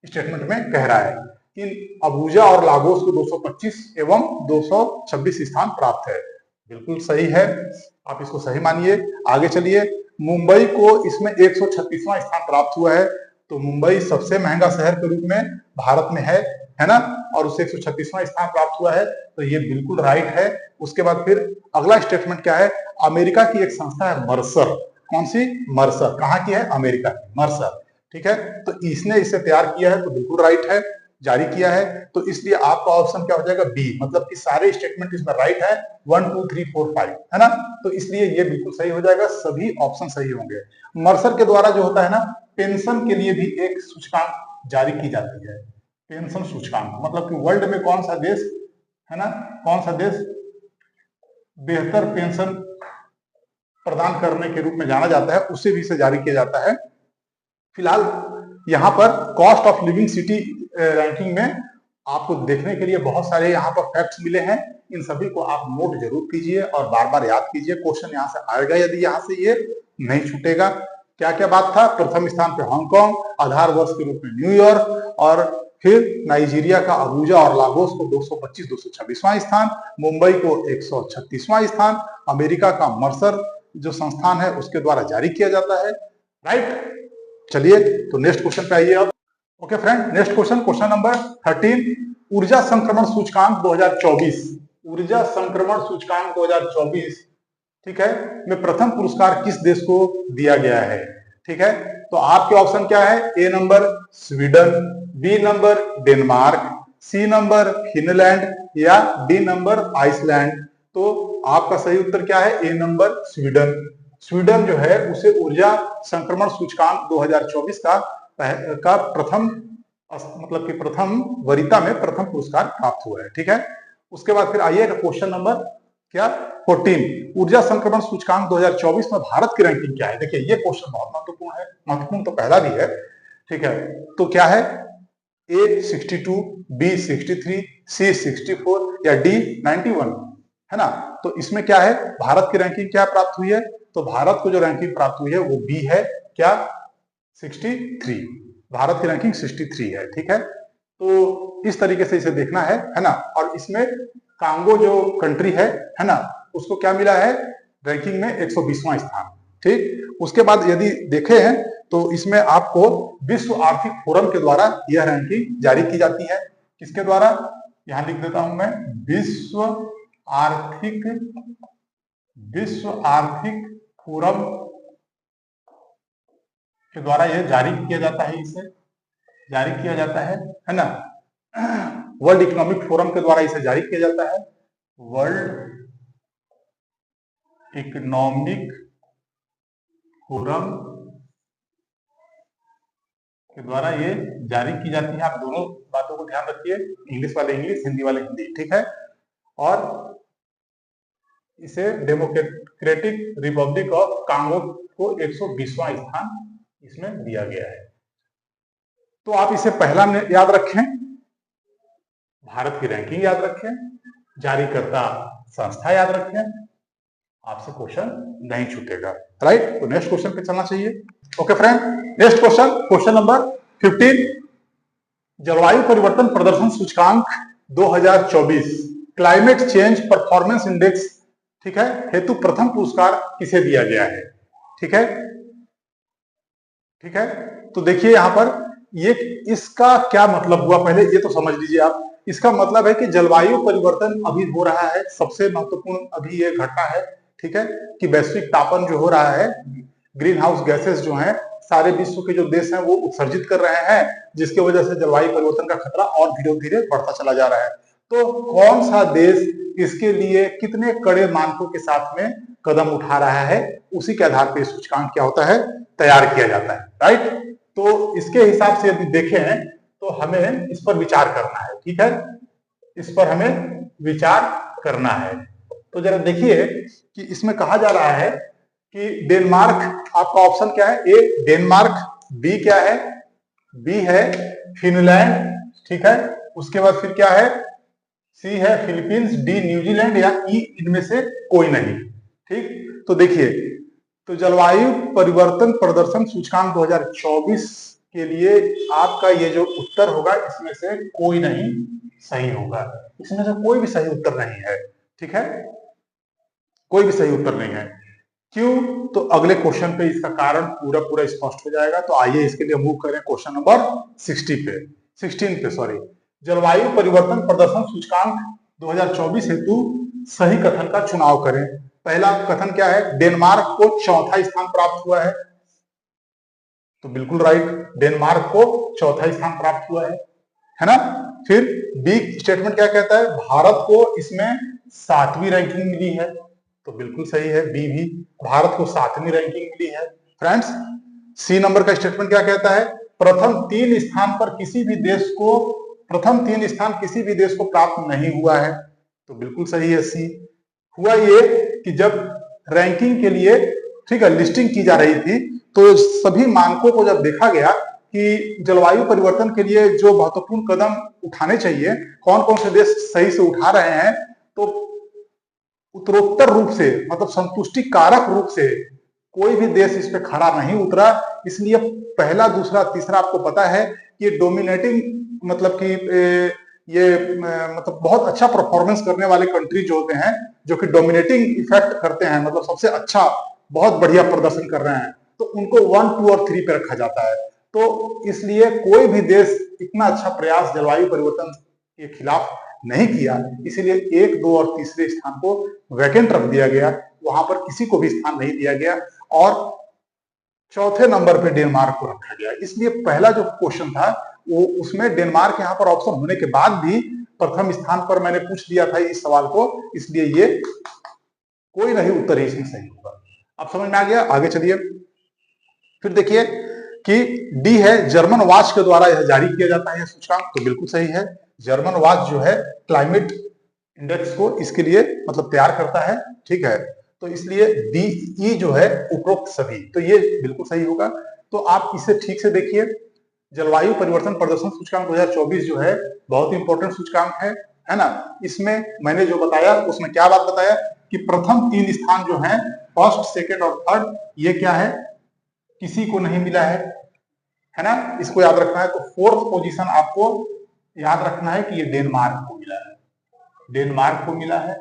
स्टेटमेंट में कह रहा है कि अबूजा और लागोस को 225 एवं 226 स्थान प्राप्त है। बिल्कुल सही है, आप इसको सही मानिए। आगे चलिए, मुंबई को इसमें 136वां स्थान प्राप्त हुआ है। तो मुंबई सबसे महंगा शहर के रूप में भारत में है ना, और उसे 136वां स्थान प्राप्त हुआ है। तो ये बिल्कुल राइट है। उसके बाद फिर अगला स्टेटमेंट क्या है? अमेरिका की एक संस्था है मर्सर। कौन सी? मर्सर। कहाँ की है? अमेरिका की, मर्सर। ठीक है, तो इसने इसे तैयार किया है, तो बिल्कुल राइट है, जारी किया है। तो इसलिए आपका ऑप्शन क्या हो जाएगा? बी, मतलब कि सारे स्टेटमेंट इसमें राइट है, 1 2 3 4 5, है ना। तो इसलिए ये बिल्कुल सही हो जाएगा, सभी ऑप्शन सही होंगे। मर्सर के द्वारा जो होता है ना, पेंशन के लिए भी एक सूचकांक जारी की जाती है। पेंशन सूचकांक मतलब कि वर्ल्ड में कौन सा देश, है ना, कौन सा देश बेहतर पेंशन प्रदान करने के रूप में जाना जाता है, उसे भी इसे जारी किया जाता है। फिलहाल यहाँ पर cost of living city ranking में आपको देखने के लिए बहुत सारे यहाँ पर फैक्ट्स मिले हैं। इन सभी को आप नोट जरूर कीजिए और बार बार याद कीजिए। क्वेश्चन यहाँ से आएगा, यदि यहाँ से ये नहीं छूटेगा। क्या क्या बात था? प्रथम स्थान पे हांगकांग, आधार वर्ष के रूप में न्यूयॉर्क, और फिर नाइजीरिया का अबूजा और लागोस को 225 226वां स्थान, मुंबई को 136वां स्थान, अमेरिका का मर्सर जो संस्थान है उसके द्वारा जारी किया जाता है। राइट, चलिए तो नेक्स्ट क्वेश्चन पे आइए अब। Okay friend, next question, question number 13, ऊर्जा संक्रमण सूचकांक 2024, ऊर्जा संक्रमण सूचकांक 2024, ठीक है, में प्रथम पुरस्कार किस देश को दिया गया है? ठीक है, तो आपके ऑप्शन क्या है? A number Sweden, B number Denmark, C number Finland, या डी नंबर आइसलैंड। तो आपका सही उत्तर क्या है? A number Sweden. स्वीडन जो है उसे ऊर्जा संक्रमण सूचकांक 2024 का प्रथम, मतलब कि प्रथम वरीयता में प्रथम पुरस्कार प्राप्त हुआ है। ठीक है, उसके बाद फिर आइए क्वेश्चन नंबर क्या 14, ऊर्जा संक्रमण सूचकांक 2024 में भारत की रैंकिंग क्या है? देखिए ये क्वेश्चन बहुत महत्वपूर्ण है, महत्वपूर्ण तो पहला भी है। ठीक है, तो क्या है? ए 62, बी 63, सी 64 या डी 91, है ना। तो इसमें क्या है? भारत की रैंकिंग क्या प्राप्त हुई है? तो भारत को जो रैंकिंग प्राप्त हुई है वो बी है, क्या? 63। भारत की रैंकिंग 63 है। ठीक है, तो इस तरीके से इसे देखना है ना। और इसमें कांगो जो कंट्री है ना, उसको क्या मिला है? रैंकिंग में 120वां स्थान। ठीक, उसके बाद यदि देखे हैं तो इसमें आपको विश्व आर्थिक फोरम के द्वारा यह रैंकिंग जारी की जाती है। किसके द्वारा? यहां लिख देता हूं मैं, विश्व आर्थिक फोरम के द्वारा यह जारी किया जाता है। इसे जारी किया जाता है ना। वर्ल्ड इकोनॉमिक फोरम के द्वारा इसे जारी किया जाता है। वर्ल्ड इकोनॉमिक फोरम के द्वारा ये जारी की जाती है। आप दोनों बातों को ध्यान रखिए, इंग्लिश वाले इंग्लिश, हिंदी वाले हिंदी। ठीक है, और इसे डेमोक्रेटिक रिपब्लिक ऑफ कांगो को 120वां स्थान इसमें दिया गया है। तो आप इसे पहला याद रखें, भारत की रैंकिंग याद रखें, जारीकर्ता संस्था याद रखें, आपसे क्वेश्चन नहीं छूटेगा। राइट, तो नेक्स्ट क्वेश्चन पे चलना चाहिए। Okay friend, next question, question number 15, जलवायु परिवर्तन प्रदर्शन सूचकांक 2024, क्लाइमेट चेंज परफॉर्मेंस इंडेक्स, ठीक है, हेतु प्रथम पुरस्कार किसे दिया गया है? ठीक है, ठीक है, तो देखिए यहां पर ये, इसका क्या मतलब हुआ पहले ये तो समझ लीजिए आप। इसका मतलब है कि जलवायु परिवर्तन अभी हो रहा है, सबसे महत्वपूर्ण अभी ये घटना है। ठीक है, कि वैश्विक तापन जो हो रहा है, ग्रीन हाउस गैसेस जो हैं सारे विश्व के जो देश हैं वो उत्सर्जित कर रहे हैं, जिसकी वजह से जलवायु परिवर्तन का खतरा और धीरे धीरे बढ़ता चला जा रहा है। तो कौन सा देश इसके लिए कितने कड़े मानकों के साथ में कदम उठा रहा है, उसी के आधार पर सूचकांक क्या होता है? तैयार किया जाता है। राइट, तो इसके हिसाब से यदि देखें तो हमें इस पर विचार करना है, ठीक है, इस पर हमें विचार करना है। तो जरा देखिए कि इसमें कहा जा रहा है कि डेनमार्क, आपका ऑप्शन क्या है? ए डेनमार्क, बी क्या है? बी है फिनलैंड, ठीक है, उसके बाद फिर क्या है? सी है फिलीपींस, डी न्यूजीलैंड, या ई इनमें से कोई नहीं। ठीक, तो देखिए, तो जलवायु परिवर्तन प्रदर्शन सूचकांक 2024 के लिए आपका ये जो उत्तर होगा इसमें से कोई नहीं सही होगा, इसमें से कोई भी सही उत्तर नहीं है, ठीक है, कोई भी सही उत्तर नहीं है। क्यों? तो अगले क्वेश्चन पे इसका कारण पूरा पूरा स्पष्ट हो जाएगा। तो आइए इसके लिए मूव करें क्वेश्चन नंबर 16 पे सॉरी। जलवायु परिवर्तन प्रदर्शन सूचकांक 2024 हेतु सही कथन का चुनाव करें। पहला कथन क्या है? डेनमार्क को चौथा स्थान प्राप्त हुआ है, तो बिल्कुल राइट, डेनमार्क को चौथा स्थान प्राप्त हुआ है ना। फिर बी स्टेटमेंट क्या कहता है? भारत को इसमें 7वीं रैंकिंग मिली है, तो बिल्कुल सही है, बी भी, भारत को 7वीं रैंकिंग मिली है। फ्रेंड्स, सी नंबर का स्टेटमेंट क्या कहता है? प्रथम 3 स्थान किसी भी देश को प्राप्त नहीं हुआ है, तो बिल्कुल सही है, सी। हुआ ये कि जब रैंकिंग के लिए, ठीक है, लिस्टिंग की जा रही थी, तो सभी मानकों को जब देखा गया कि जलवायु परिवर्तन के लिए जो महत्वपूर्ण कदम उठाने चाहिए, कौन कौन से देश सही से उठा रहे हैं, तो उत्तरोत्तर रूप से, मतलब संतुष्टि कारक रूप से कोई भी देश इस पे खड़ा नहीं उतरा। इसलिए पहला, दूसरा, तीसरा, आपको पता है कि ये डोमिनेटिंग, मतलब कि ये मतलब बहुत अच्छा परफॉर्मेंस करने वाले कंट्री जो होते हैं, जो कि डोमिनेटिंग इफेक्ट करते हैं, मतलब सबसे अच्छा, बहुत बढ़िया प्रदर्शन कर रहे हैं, तो उनको 1, 2 और 3 पे रखा जाता है। तो इसलिए कोई भी देश इतना अच्छा प्रयास जलवायु परिवर्तन के खिलाफ नहीं किया, इसीलिए 1, 2 और तीसरे स्थान को वैकेंट रख दिया गया, वहां पर किसी को भी स्थान नहीं दिया गया, और चौथे नंबर पे डेनमार्क को रखा गया। इसलिए पहला जो क्वेश्चन था वो, उसमें डेनमार्क यहाँ पर ऑप्शन होने के बाद भी प्रथम स्थान पर मैंने पूछ दिया था इस सवाल को, इसलिए ये कोई नहीं उत्तर ही इसमें सही होगा। अब समझ में आ गया? आगे चलिए। फिर देखिए कि डी है जर्मन वॉच के द्वारा यह जारी किया जाता है सूचकांक, तो बिल्कुल सही है, जर्मन वॉच जो है क्लाइमेट इंडेक्स को इसके लिए मतलब तैयार करता है, ठीक है, तो इसलिए डी ई जो है उपरोक्त सभी, तो ये बिल्कुल सही होगा। तो आप इसे ठीक से देखिए, जलवायु परिवर्तन प्रदर्शन सूचकांक 2024 जो है बहुत इंपॉर्टेंट सूचकांक है ना। इसमें मैंने जो बताया उसमें क्या बात बताया कि प्रथम 3 स्थान जो है, फर्स्ट, सेकंड और थर्ड, ये क्या है? किसी को नहीं मिला है ना, इसको याद रखना है। तो 4th पोजीशन आपको याद रखना है कि ये डेनमार्क को मिला है, डेनमार्क को मिला है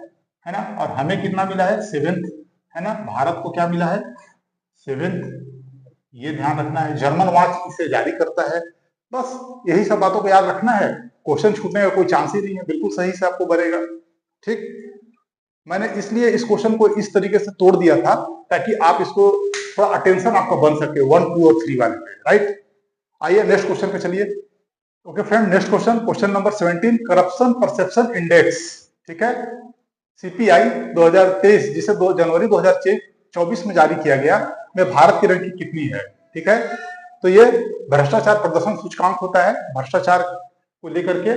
ना, और हमें कितना मिला है? 7th, है ना, भारत को क्या मिला है? 7th, ये ध्यान रखना है। जर्मन वॉच इसे जारी करता है। बस यही सब बातों को याद रखना है, क्वेश्चन छूटने का कोई चांस ही नहीं है, बिल्कुल सही से आपको बनेगा। ठीक, मैंने इसलिए इस क्वेश्चन को इस तरीके से तोड़ दिया था ताकि आप इसको थोड़ा अटेंशन आपका बन सके 1, 2 और 3 वाले पे, राइट। आइए नेक्स्ट क्वेश्चन पे चलिए। Okay friend, next question, question number 17, corruption perception index, ठीक है, सीपीआई 2023, जिसे 2 जनवरी 2024 में जारी किया गया, में भारत की रैंकिंग कितनी है? ठीक है, तो ये भ्रष्टाचार प्रदर्शन सूचकांक होता है, भ्रष्टाचार को लेकर के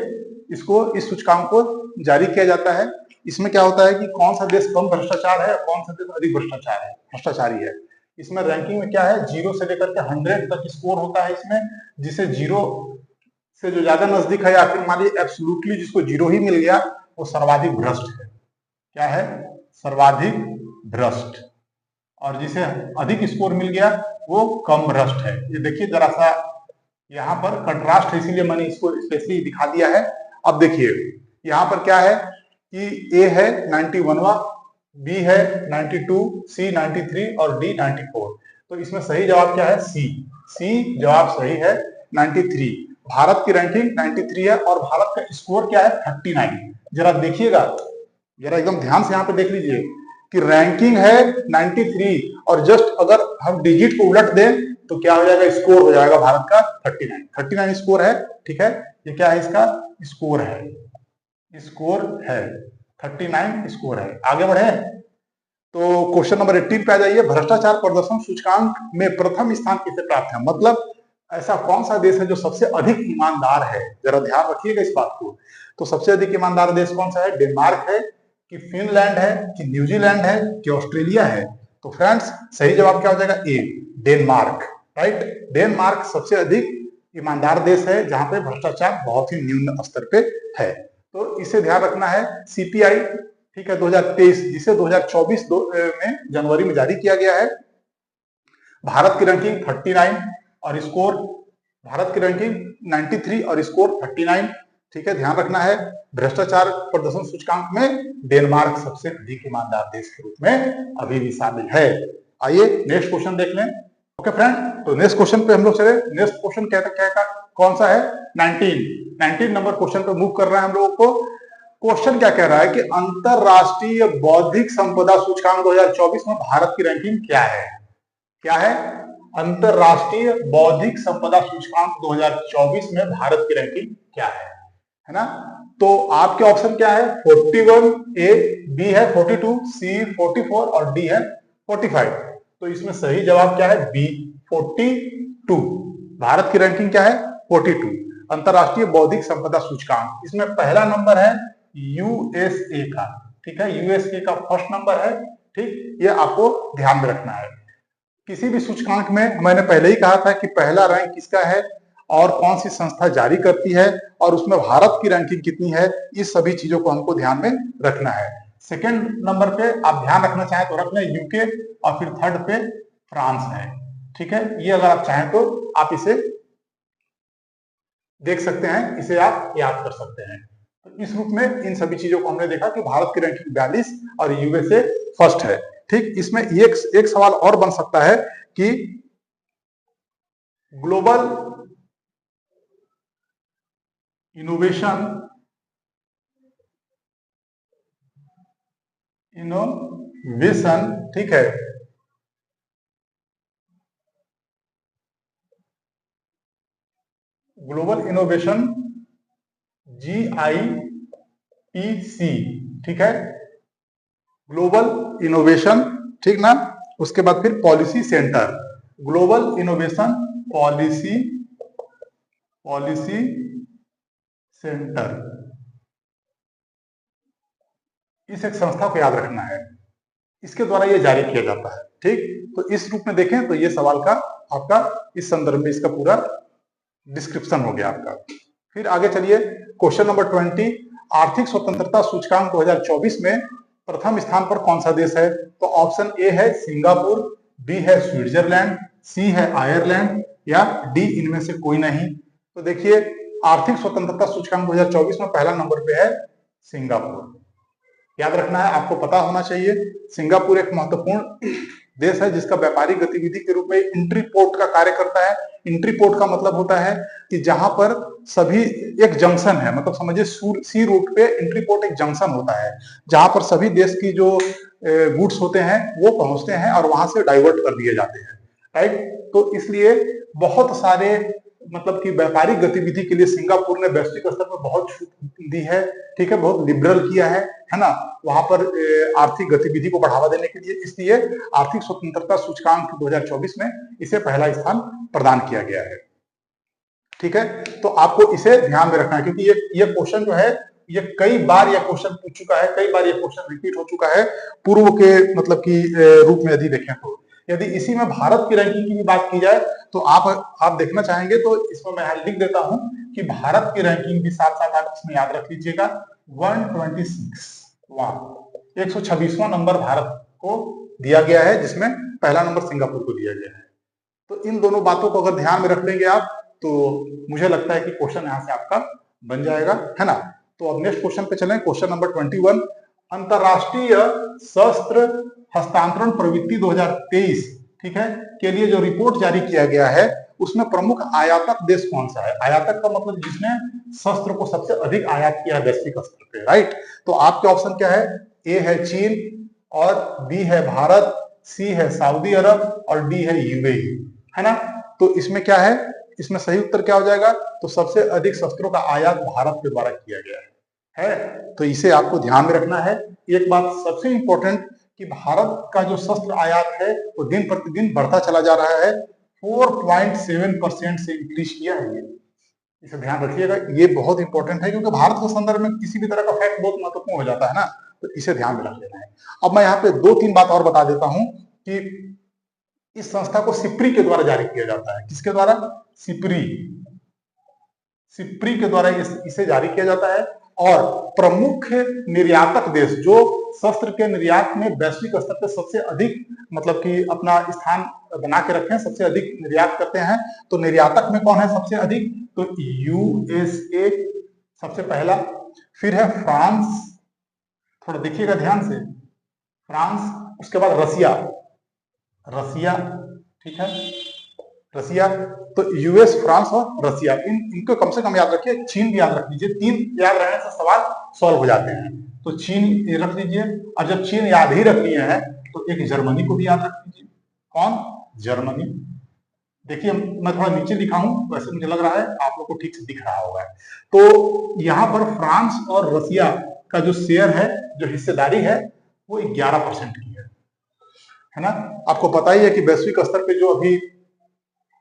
इसको, इस सूचकांक को जारी किया जाता है। इसमें क्या होता है कि कौन सा देश कम भ्रष्टाचार है, कौन सा देश अधिक भ्रष्टाचारी है। इसमें रैंकिंग में क्या है, 0 से लेकर के 100 तक स्कोर होता है इसमें, जिसे 0 से जो ज्यादा नजदीक है, या फिर मान लीजिए एब्सोल्युटली जिसको 0 ही मिल गया, वो सर्वाधिक भ्रष्ट है। क्या है? सर्वाधिक भ्रष्ट। और जिसे अधिक स्कोर मिल गया वो कम भ्रष्ट है। ये देखिए जरा सा यहाँ पर कंट्रास्ट है, इसीलिए मैंने इसको स्पेशली दिखा दिया है। अब देखिए यहाँ पर क्या है कि ए है 91वां, बी है 92, सी 93 और डी 94। तो इसमें सही जवाब क्या है? सी जवाब सही है, 93। भारत की रैंकिंग 93 है और भारत का स्कोर क्या है? 39। जरा देखिएगा, जरा एकदम ध्यान से यहाँ पे देख लीजिए कि रैंकिंग है 93 और जस्ट अगर हम डिजिट को उलट दें तो क्या हो जाएगा? स्कोर हो जाएगा भारत का 39 स्कोर है, ठीक है। ये क्या है? इसका स्कोर है 39 स्कोर है। आगे बढ़े तो क्वेश्चन नंबर 18 पे आ जाइए। भ्रष्टाचार प्रदर्शन सूचकांक में प्रथम स्थान किसे प्राप्त है? मतलब ऐसा कौन सा देश है जो सबसे अधिक ईमानदार है? जरा ध्यान रखिएगा इस बात को। तो सबसे अधिक ईमानदार देश कौन सा है? डेनमार्क है कि फिनलैंड है कि न्यूजीलैंड है कि ऑस्ट्रेलिया है? तो फ्रेंड्स सही जवाब क्या हो जाएगा? ए, डेनमार्क। राइट, डेनमार्क सबसे अधिक ईमानदार देश है जहां पे भ्रष्टाचार बहुत ही न्यून स्तर पे है। तो इसे ध्यान रखना है। सीपीआई, ठीक है, 2023 जिसे 2024 में जनवरी में जारी किया गया है। भारत की रैंकिंग 39 और स्कोर, भारत की रैंकिंग 93 और स्कोर 39। ठीक है, ध्यान रखना है। भ्रष्टाचार प्रदर्शन सूचकांक में डेनमार्क सबसे अधिक ईमानदार देश के रूप में अभी भी शामिल है। आइए नेक्स्ट क्वेश्चन देख लें। ओके फ्रेंड, तो नेक्स्ट क्वेश्चन पे हम लोग चले। नेक्स्ट क्वेश्चन क्या कौन सा है? 19 नंबर क्वेश्चन पे मूव कर रहे हैं हम लोगों को। क्वेश्चन क्या कह रहा है कि अंतरराष्ट्रीय बौद्धिक संपदा सूचकांक 2024 में भारत की रैंकिंग क्या है? क्या है? अंतरराष्ट्रीय बौद्धिक संपदा सूचकांक 2024 में भारत की रैंकिंग क्या है ना? तो आपके ऑप्शन क्या है? 41, ए, बी है 42, सी 44 और डी है 45। तो इसमें सही जवाब क्या है? बी, 42। भारत की रैंकिंग क्या है? 42, अंतरराष्ट्रीय बौद्धिक संपदा सूचकांक। इसमें पहला नंबर है यूएसए का। ठीक है, यूएसए का फर्स्ट नंबर है। ठीक, ये आपको ध्यान में रखना है। किसी भी सूचकांक में मैंने पहले ही कहा था कि पहला रैंक किसका है और कौन सी संस्था जारी करती है और उसमें भारत की रैंकिंग कितनी है, इस सभी चीजों को हमको ध्यान में रखना है। सेकेंड नंबर पे आप ध्यान रखना चाहें तो रख लें यूके, और फिर थर्ड पे फ्रांस है। ठीक है, ये अगर आप चाहें तो आप इसे देख सकते हैं, इसे आप याद कर सकते हैं। तो इस रूप में इन सभी चीजों को हमने देखा कि भारत की रैंकिंग 42 और यूएसए फर्स्ट है। ठीक, इसमें एक सवाल और बन सकता है कि ग्लोबल इनोवेशन ठीक है, ग्लोबल इनोवेशन GIPC, ठीक है, ग्लोबल इनोवेशन, ठीक ना, उसके बाद फिर policy centre, global innovation policy centre, इस एक संस्था को याद रखना है, इसके द्वारा ये जारी किया जाता है। ठीक, तो इस रूप में देखें तो ये सवाल का आपका इस संदर्भ में इसका पूरा डिस्क्रिप्शन हो गया आपका। फिर आगे चलिए, क्वेश्चन नंबर 20, आर्थिक स्वतंत्रता सूचकांक 2024 में प्रथम स्थान पर कौन सा देश है? तो ऑप्शन ए है सिंगापुर, बी है स्विट्जरलैंड, सी है आयरलैंड या डी इनमें से कोई नहीं। तो देखिए, आर्थिक स्वतंत्रता सूचकांक 2024 में पहला नंबर पे है सिंगापुर। याद रखना है, आपको पता होना चाहिए, सिंगापुर एक महत्वपूर्ण देश है जिसका व्यापारिक गतिविधि के रूप में इंट्री पोर्ट का कार्य करता है। इंट्री पोर्ट का मतलब होता है कि जहां पर सभी एक जंक्शन है, मतलब समझिए सी रूट पे इंट्री पोर्ट एक जंक्शन होता है जहां पर सभी देश की जो गुड्स होते हैं वो पहुंचते हैं और वहां से डाइवर्ट कर दिए जाते हैं। राइट, तो इसलिए बहुत सारे मतलब कि व्यापारिक गतिविधि के लिए सिंगापुर ने वैश्विक स्तर पर बहुत छूट दी है। ठीक है, बहुत लिबरल किया है ना, वहां पर आर्थिक गतिविधि को बढ़ावा देने के लिए, इसलिए आर्थिक स्वतंत्रता सूचकांक 2024 में इसे पहला स्थान प्रदान किया गया है। ठीक है, तो आपको इसे ध्यान में रखना है क्योंकि ये क्वेश्चन जो है ये कई बार ये क्वेश्चन पूछ चुका है, कई बार ये क्वेश्चन रिपीट हो चुका है पूर्व के मतलब की रूप में यदि देखें तो। यदि इसी में भारत की रैंकिंग की भी बात की जाए तो आप देखना चाहेंगे तो इसमें मैं लिख देता हूं कि भारत की रैंकिंग भी साथ साथ आप इसमें याद रख लीजिएगा, 126वां नंबर भारत को दिया गया है, जिसमें पहला नंबर सिंगापुर को दिया गया है। तो इन दोनों बातों को अगर ध्यान में रख लेंगे आप तो मुझे लगता है कि क्वेश्चन यहां से आपका बन जाएगा, है ना। तो अब नेक्स्ट क्वेश्चन पे चलें, क्वेश्चन नंबर 21, अंतरराष्ट्रीय शस्त्र हस्तांतरण प्रवृत्ति 2023, ठीक है, के लिए जो रिपोर्ट जारी किया गया है उसमें प्रमुख आयातक देश कौन सा है? आयातक का मतलब जिसने शस्त्र को सबसे अधिक आयात किया वैश्विक स्तर पे। राइट, तो आपके ऑप्शन क्या है? ए है चीन और बी है भारत, सी है सऊदी अरब और डी है यूएई, है ना। तो इसमें क्या है, इसमें सही उत्तर क्या हो जाएगा? तो सबसे अधिक शस्त्रों का आयात भारत के द्वारा किया गया है। तो इसे आपको ध्यान में रखना है। एक बात सबसे इंपॉर्टेंट कि भारत का जो शस्त्र आयात है वो दिन प्रतिदिन बढ़ता चला जा रहा है। 4.7% से इंक्रीज किया है। ये इसे ध्यान रखिएगा, ये बहुत इंपॉर्टेंट है क्योंकि भारत के संदर्भ में किसी भी तरह का फैक्ट बहुत महत्वपूर्ण हो जाता है ना, तो इसे ध्यान में रख लेना है। अब मैं यहाँ पे 2-3 बात और बता देता हूं कि इस संस्था को सिप्री के द्वारा जारी किया जाता है। किसके द्वारा? सिप्री, सिप्री के द्वारा इसे जारी किया जाता है। और प्रमुख निर्यातक देश जो शस्त्र के निर्यात में वैश्विक स्तर पर सबसे अधिक मतलब कि अपना स्थान बना के रखे हैं, सबसे अधिक निर्यात करते हैं, तो निर्यातक में कौन है सबसे अधिक? तो यूएसए सबसे पहला, फिर है फ्रांस, थोड़ा देखिएगा ध्यान से, फ्रांस, उसके बाद रसिया, रसिया, ठीक है, रसिया, तो यूएस, फ्रांस और रसिया, इनको कम से कम याद रखिए। चीन भी याद रख लीजिए, 3 याद रहने से सवाल सॉल्व हो जाते हैं, तो चीन रख लीजिए। और जब चीन याद ही रख लिए हैं तो एक जर्मनी को भी याद रख लीजिए। कौन? जर्मनी। देखिए मैं थोड़ा नीचे लिखा हूं, वैसे मुझे लग रहा है आप लोग को ठीक से दिख रहा होगा। तो यहां पर फ्रांस और रसिया का जो शेयर है, जो हिस्सेदारी है, वो 11% की है ना। आपको पता ही है कि वैश्विक स्तर पे जो अभी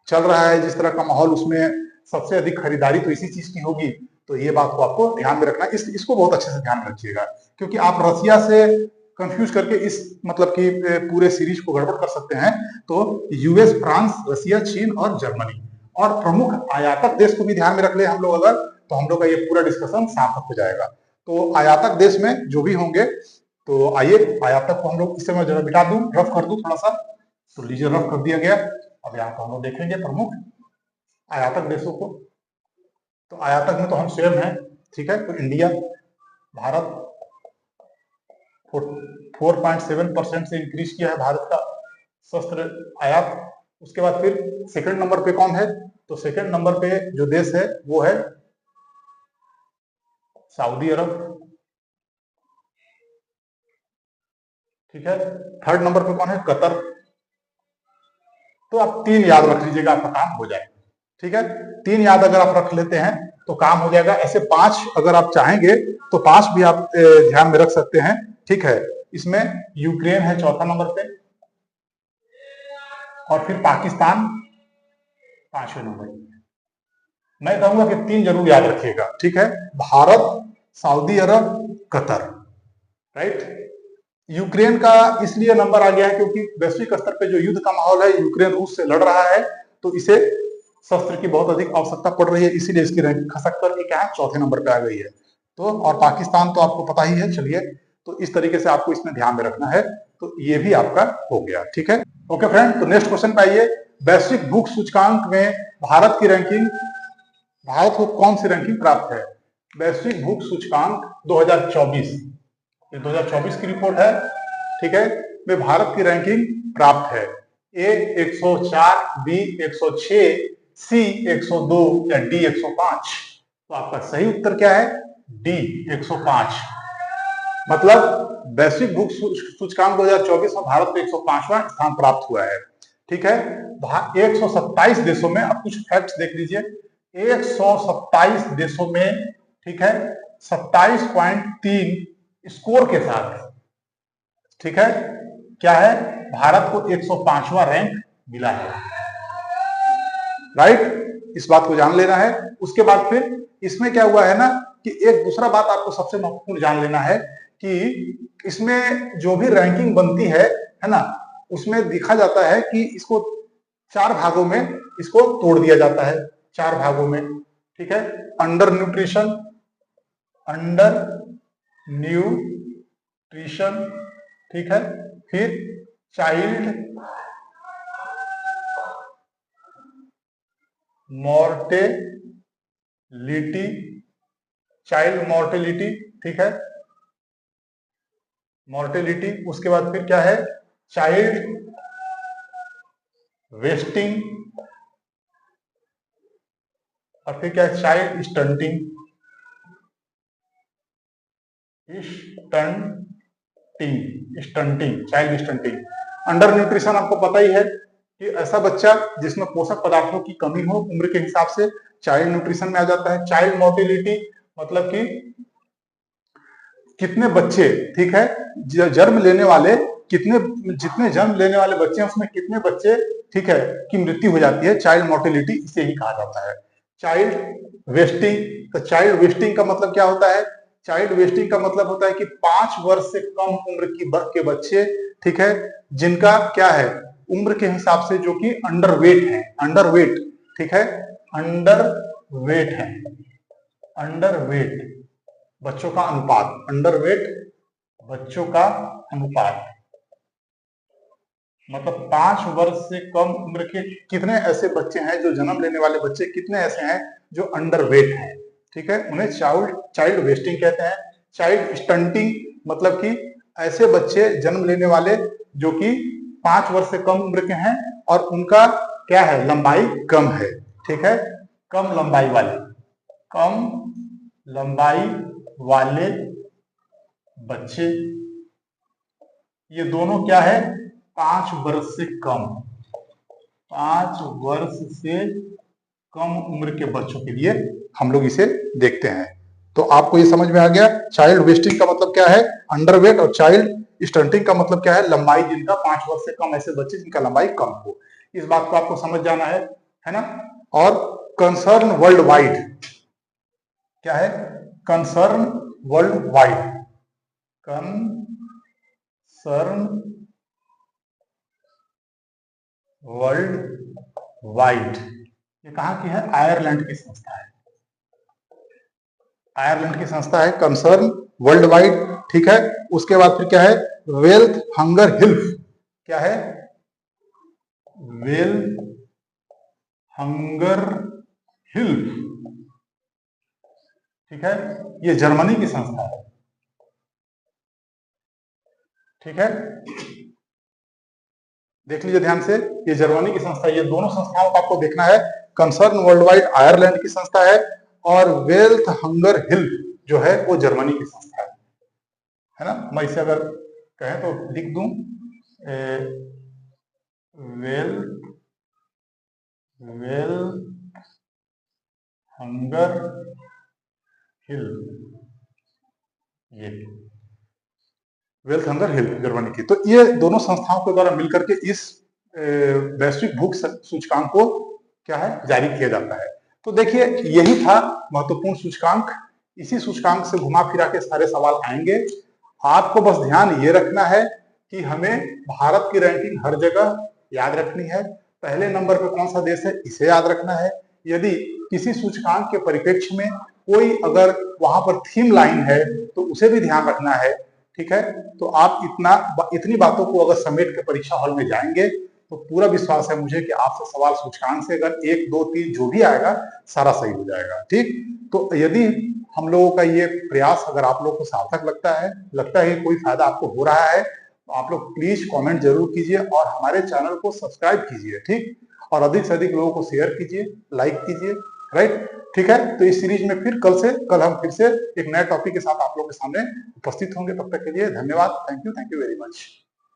चल रहा है, जिस तरह का माहौल, उसमें सबसे अधिक खरीदारी तो इसी चीज की होगी। तो ये बात को आपको ध्यान में रखना, इसको बहुत अच्छे से ध्यान में रखिएगा, क्योंकि आप रसिया से कंफ्यूज करके इस मतलब कि पूरे सीरीज को गड़बड़ कर सकते हैं। तो यूएस, फ्रांस, रसिया, चीन और जर्मनी, और प्रमुख आयातक देश को भी ध्यान में रख ले हम लोग अगर, तो हम लोग का ये पूरा डिस्कशन सार्थक हो जाएगा। तो आयातक देश में जो भी होंगे, तो आइए आयातक को हम लोग इस समय जरा मिटा दूं, रफ कर दूं थोड़ा सा, तो लीजिए रफ कर दिया गया। अब यहाँ पर हम लोग देखेंगे प्रमुख आयातक देशों को। तो आयातक में तो हम स्वयं हैं, ठीक है। तो इंडिया, भारत 4.7% से इंक्रीज किया है भारत का शस्त्र आयात। उसके बाद फिर सेकंड नंबर पे कौन है? तो सेकंड नंबर पे जो देश है वो है सऊदी अरब, ठीक है। थर्ड नंबर पे कौन है? कतर। तो आप 3 याद रख लीजिएगा, आपका काम हो जाएगा, ठीक है। 3 याद अगर आप रख लेते हैं तो काम हो जाएगा। ऐसे 5 अगर आप चाहेंगे तो 5 भी आप ध्यान में रख सकते हैं, ठीक है। इसमें यूक्रेन है चौथा नंबर पे, और फिर पाकिस्तान 5वें नंबर पे। मैं कहूंगा कि 3 जरूर याद रखिएगा, ठीक है। भारत, सऊदी अरब, कतर, राइट। यूक्रेन का इसलिए नंबर आ गया है क्योंकि वैश्विक स्तर पे जो युद्ध का माहौल है, यूक्रेन रूस से लड़ रहा है, तो इसे शस्त्र की बहुत अधिक आवश्यकता पड़ रही है, इसीलिए इसकी रैंकिंग खसक करके क्या है, चौथे नंबर पे आ गई है। तो और पाकिस्तान तो आपको पता ही है। चलिए, तो इस तरीके से आपको इसमें ध्यान में रखना है। तो ये भी आपका हो गया, ठीक है। ओके फ्रेंड, तो नेक्स्ट क्वेश्चन पे आइए। वैश्विक भूख सूचकांक में भारत की रैंकिंग, भारत को कौन सी रैंकिंग प्राप्त है? वैश्विक भूख सूचकांक 2024, ये 2024 की रिपोर्ट है, ठीक है। में भारत की रैंकिंग प्राप्त है। ए 104, बी 106, सी 102 या डी 105? तो आपका सही उत्तर क्या है? डी 105। मतलब वैश्विक भूख सूचकांक 2024 में भारत को 105वां स्थान प्राप्त हुआ है, ठीक है। 127 देशों में, आप कुछ फैक्ट्स देख लीजिए, 127 देशों में, ठीक है, 27.3 स्कोर के साथ, ठीक है, क्या है, भारत को 105वां रैंक मिला है, राइट। इस बात को जान लेना है। उसके बाद फिर इसमें क्या हुआ है ना, कि एक दूसरा बात आपको सबसे महत्वपूर्ण जान लेना है कि इसमें जो भी रैंकिंग बनती है ना, उसमें देखा जाता है कि इसको 4 भागों में इसको तोड़ दिया जाता है, 4 भागों में, ठीक है। अंडर न्यूट्रिशन, अंडर न्यूट्रिशन, ठीक है। फिर चाइल्ड मॉर्टेलिटी, चाइल्ड मॉर्टेलिटी, ठीक है, मॉर्टेलिटी। उसके बाद फिर क्या है, चाइल्ड वेस्टिंग, और फिर क्या है, child stunting, stunting, child stunting. Under nutrition आपको पता ही है कि ऐसा बच्चा जिसमें पोषक पदार्थों की कमी हो उम्र के हिसाब से, चाइल्ड न्यूट्रिशन में आ जाता है। चाइल्ड मोर्टेलिटी मतलब कि कितने बच्चे, ठीक है, जन्म लेने वाले कितने जितने जन्म लेने वाले बच्चे हैं उसमें कितने बच्चे, ठीक है, की मृत्यु हो जाती है, चाइल्ड मोर्टेलिटी इसे ही कहा जाता है। चाइल्ड वेस्टिंग, तो चाइल्ड वेस्टिंग का मतलब क्या होता है? चाइल्ड वेस्टिंग का मतलब होता है कि 5 वर्ष से कम उम्र के बच्चे, ठीक है, जिनका क्या है, उम्र के हिसाब से जो कि अंडर वेट है, अंडर वेट, ठीक है, अंडर वेट है, अंडर वेट बच्चों का अनुपात, अंडर वेट बच्चों का अनुपात, मतलब 5 वर्ष से कम उम्र के कितने ऐसे बच्चे हैं, जो जन्म लेने वाले बच्चे कितने ऐसे हैं जो अंडर वेट हैं, ठीक है, उन्हें चाइल्ड वेस्टिंग कहते हैं। चाइल्ड स्टंटिंग मतलब कि ऐसे बच्चे जन्म लेने वाले जो कि 5 वर्ष से कम उम्र के हैं और उनका क्या है, लंबाई कम है, ठीक है, कम लंबाई वाले, कम लंबाई वाले बच्चे, ये दोनों क्या है, 5 वर्ष से कम, 5 वर्ष से कम उम्र के बच्चों के लिए हम लोग इसे देखते हैं। तो आपको ये समझ में आ गया, चाइल्ड वेस्टिंग का मतलब क्या है, अंडरवेट, और चाइल्ड स्टंटिंग का मतलब क्या है, लंबाई जिनका 5 वर्ष से कम, ऐसे बच्चे जिनका लंबाई कम हो। इस बात को आपको समझ जाना है ना। और कंसर्न वर्ल्ड वाइड क्या है, concern world wide, concern world wide, ये कहां की है, आयरलैंड की संस्था है, आयरलैंड की संस्था है कंसर्न वर्ल्ड वाइड, ठीक है। उसके बाद फिर क्या है, वेल्थ हंगर हिल्फ, क्या है, वेल्थ हंगर हिल्फ, ठीक है, ये जर्मनी की संस्था है, ठीक है, देख लीजिए ध्यान से, ये जर्मनी की संस्था, ये दोनों संस्थाओं को आपको देखना है, कंसर्न वर्ल्ड वाइड आयरलैंड की संस्था है और वेल्थ हंगर हिल्फ जो है वो जर्मनी की संस्था है ना। मैं इसे अगर कहें तो लिख दूं, वेल्थ हंगर हिल्फ, ये वेल्थ हंगर हिल्फ जर्मनी की। तो ये दोनों संस्थाओं के द्वारा मिलकर के इस वैश्विक भूख सूचकांक को क्या है, जारी किया जाता है। तो देखिए यही था महत्वपूर्ण सूचकांक, इसी सूचकांक से घुमा फिरा के सारे सवाल आएंगे। आपको बस ध्यान ये रखना है कि हमें भारत की रैंकिंग हर जगह याद रखनी है, पहले नंबर पे कौन सा देश है इसे याद रखना है। यदि किसी सूचकांक के परिप्रेक्ष्य में कोई अगर वहां पर थीम लाइन है तो उसे भी ध्यान रखना है, ठीक है। तो आप इतनी बातों को अगर समेट के परीक्षा हॉल में जाएंगे तो पूरा विश्वास है मुझे कि आपसे सवाल सूचकांक से अगर 1, 2, 3 जो भी आएगा सारा सही हो जाएगा, ठीक। तो यदि हम लोगों का ये प्रयास अगर आप लोगों को सार्थक लगता है कोई फायदा आपको हो रहा है, तो आप लोग प्लीज कमेंट जरूर कीजिए और हमारे चैनल को सब्सक्राइब कीजिए, ठीक, और अधिक से अधिक लोगों को शेयर कीजिए, लाइक कीजिए, राइट, ठीक है। तो इस सीरीज में फिर कल हम फिर से एक नए टॉपिक के साथ आप लोगों के सामने उपस्थित होंगे। तब तक के लिए धन्यवाद, थैंक यू वेरी मच।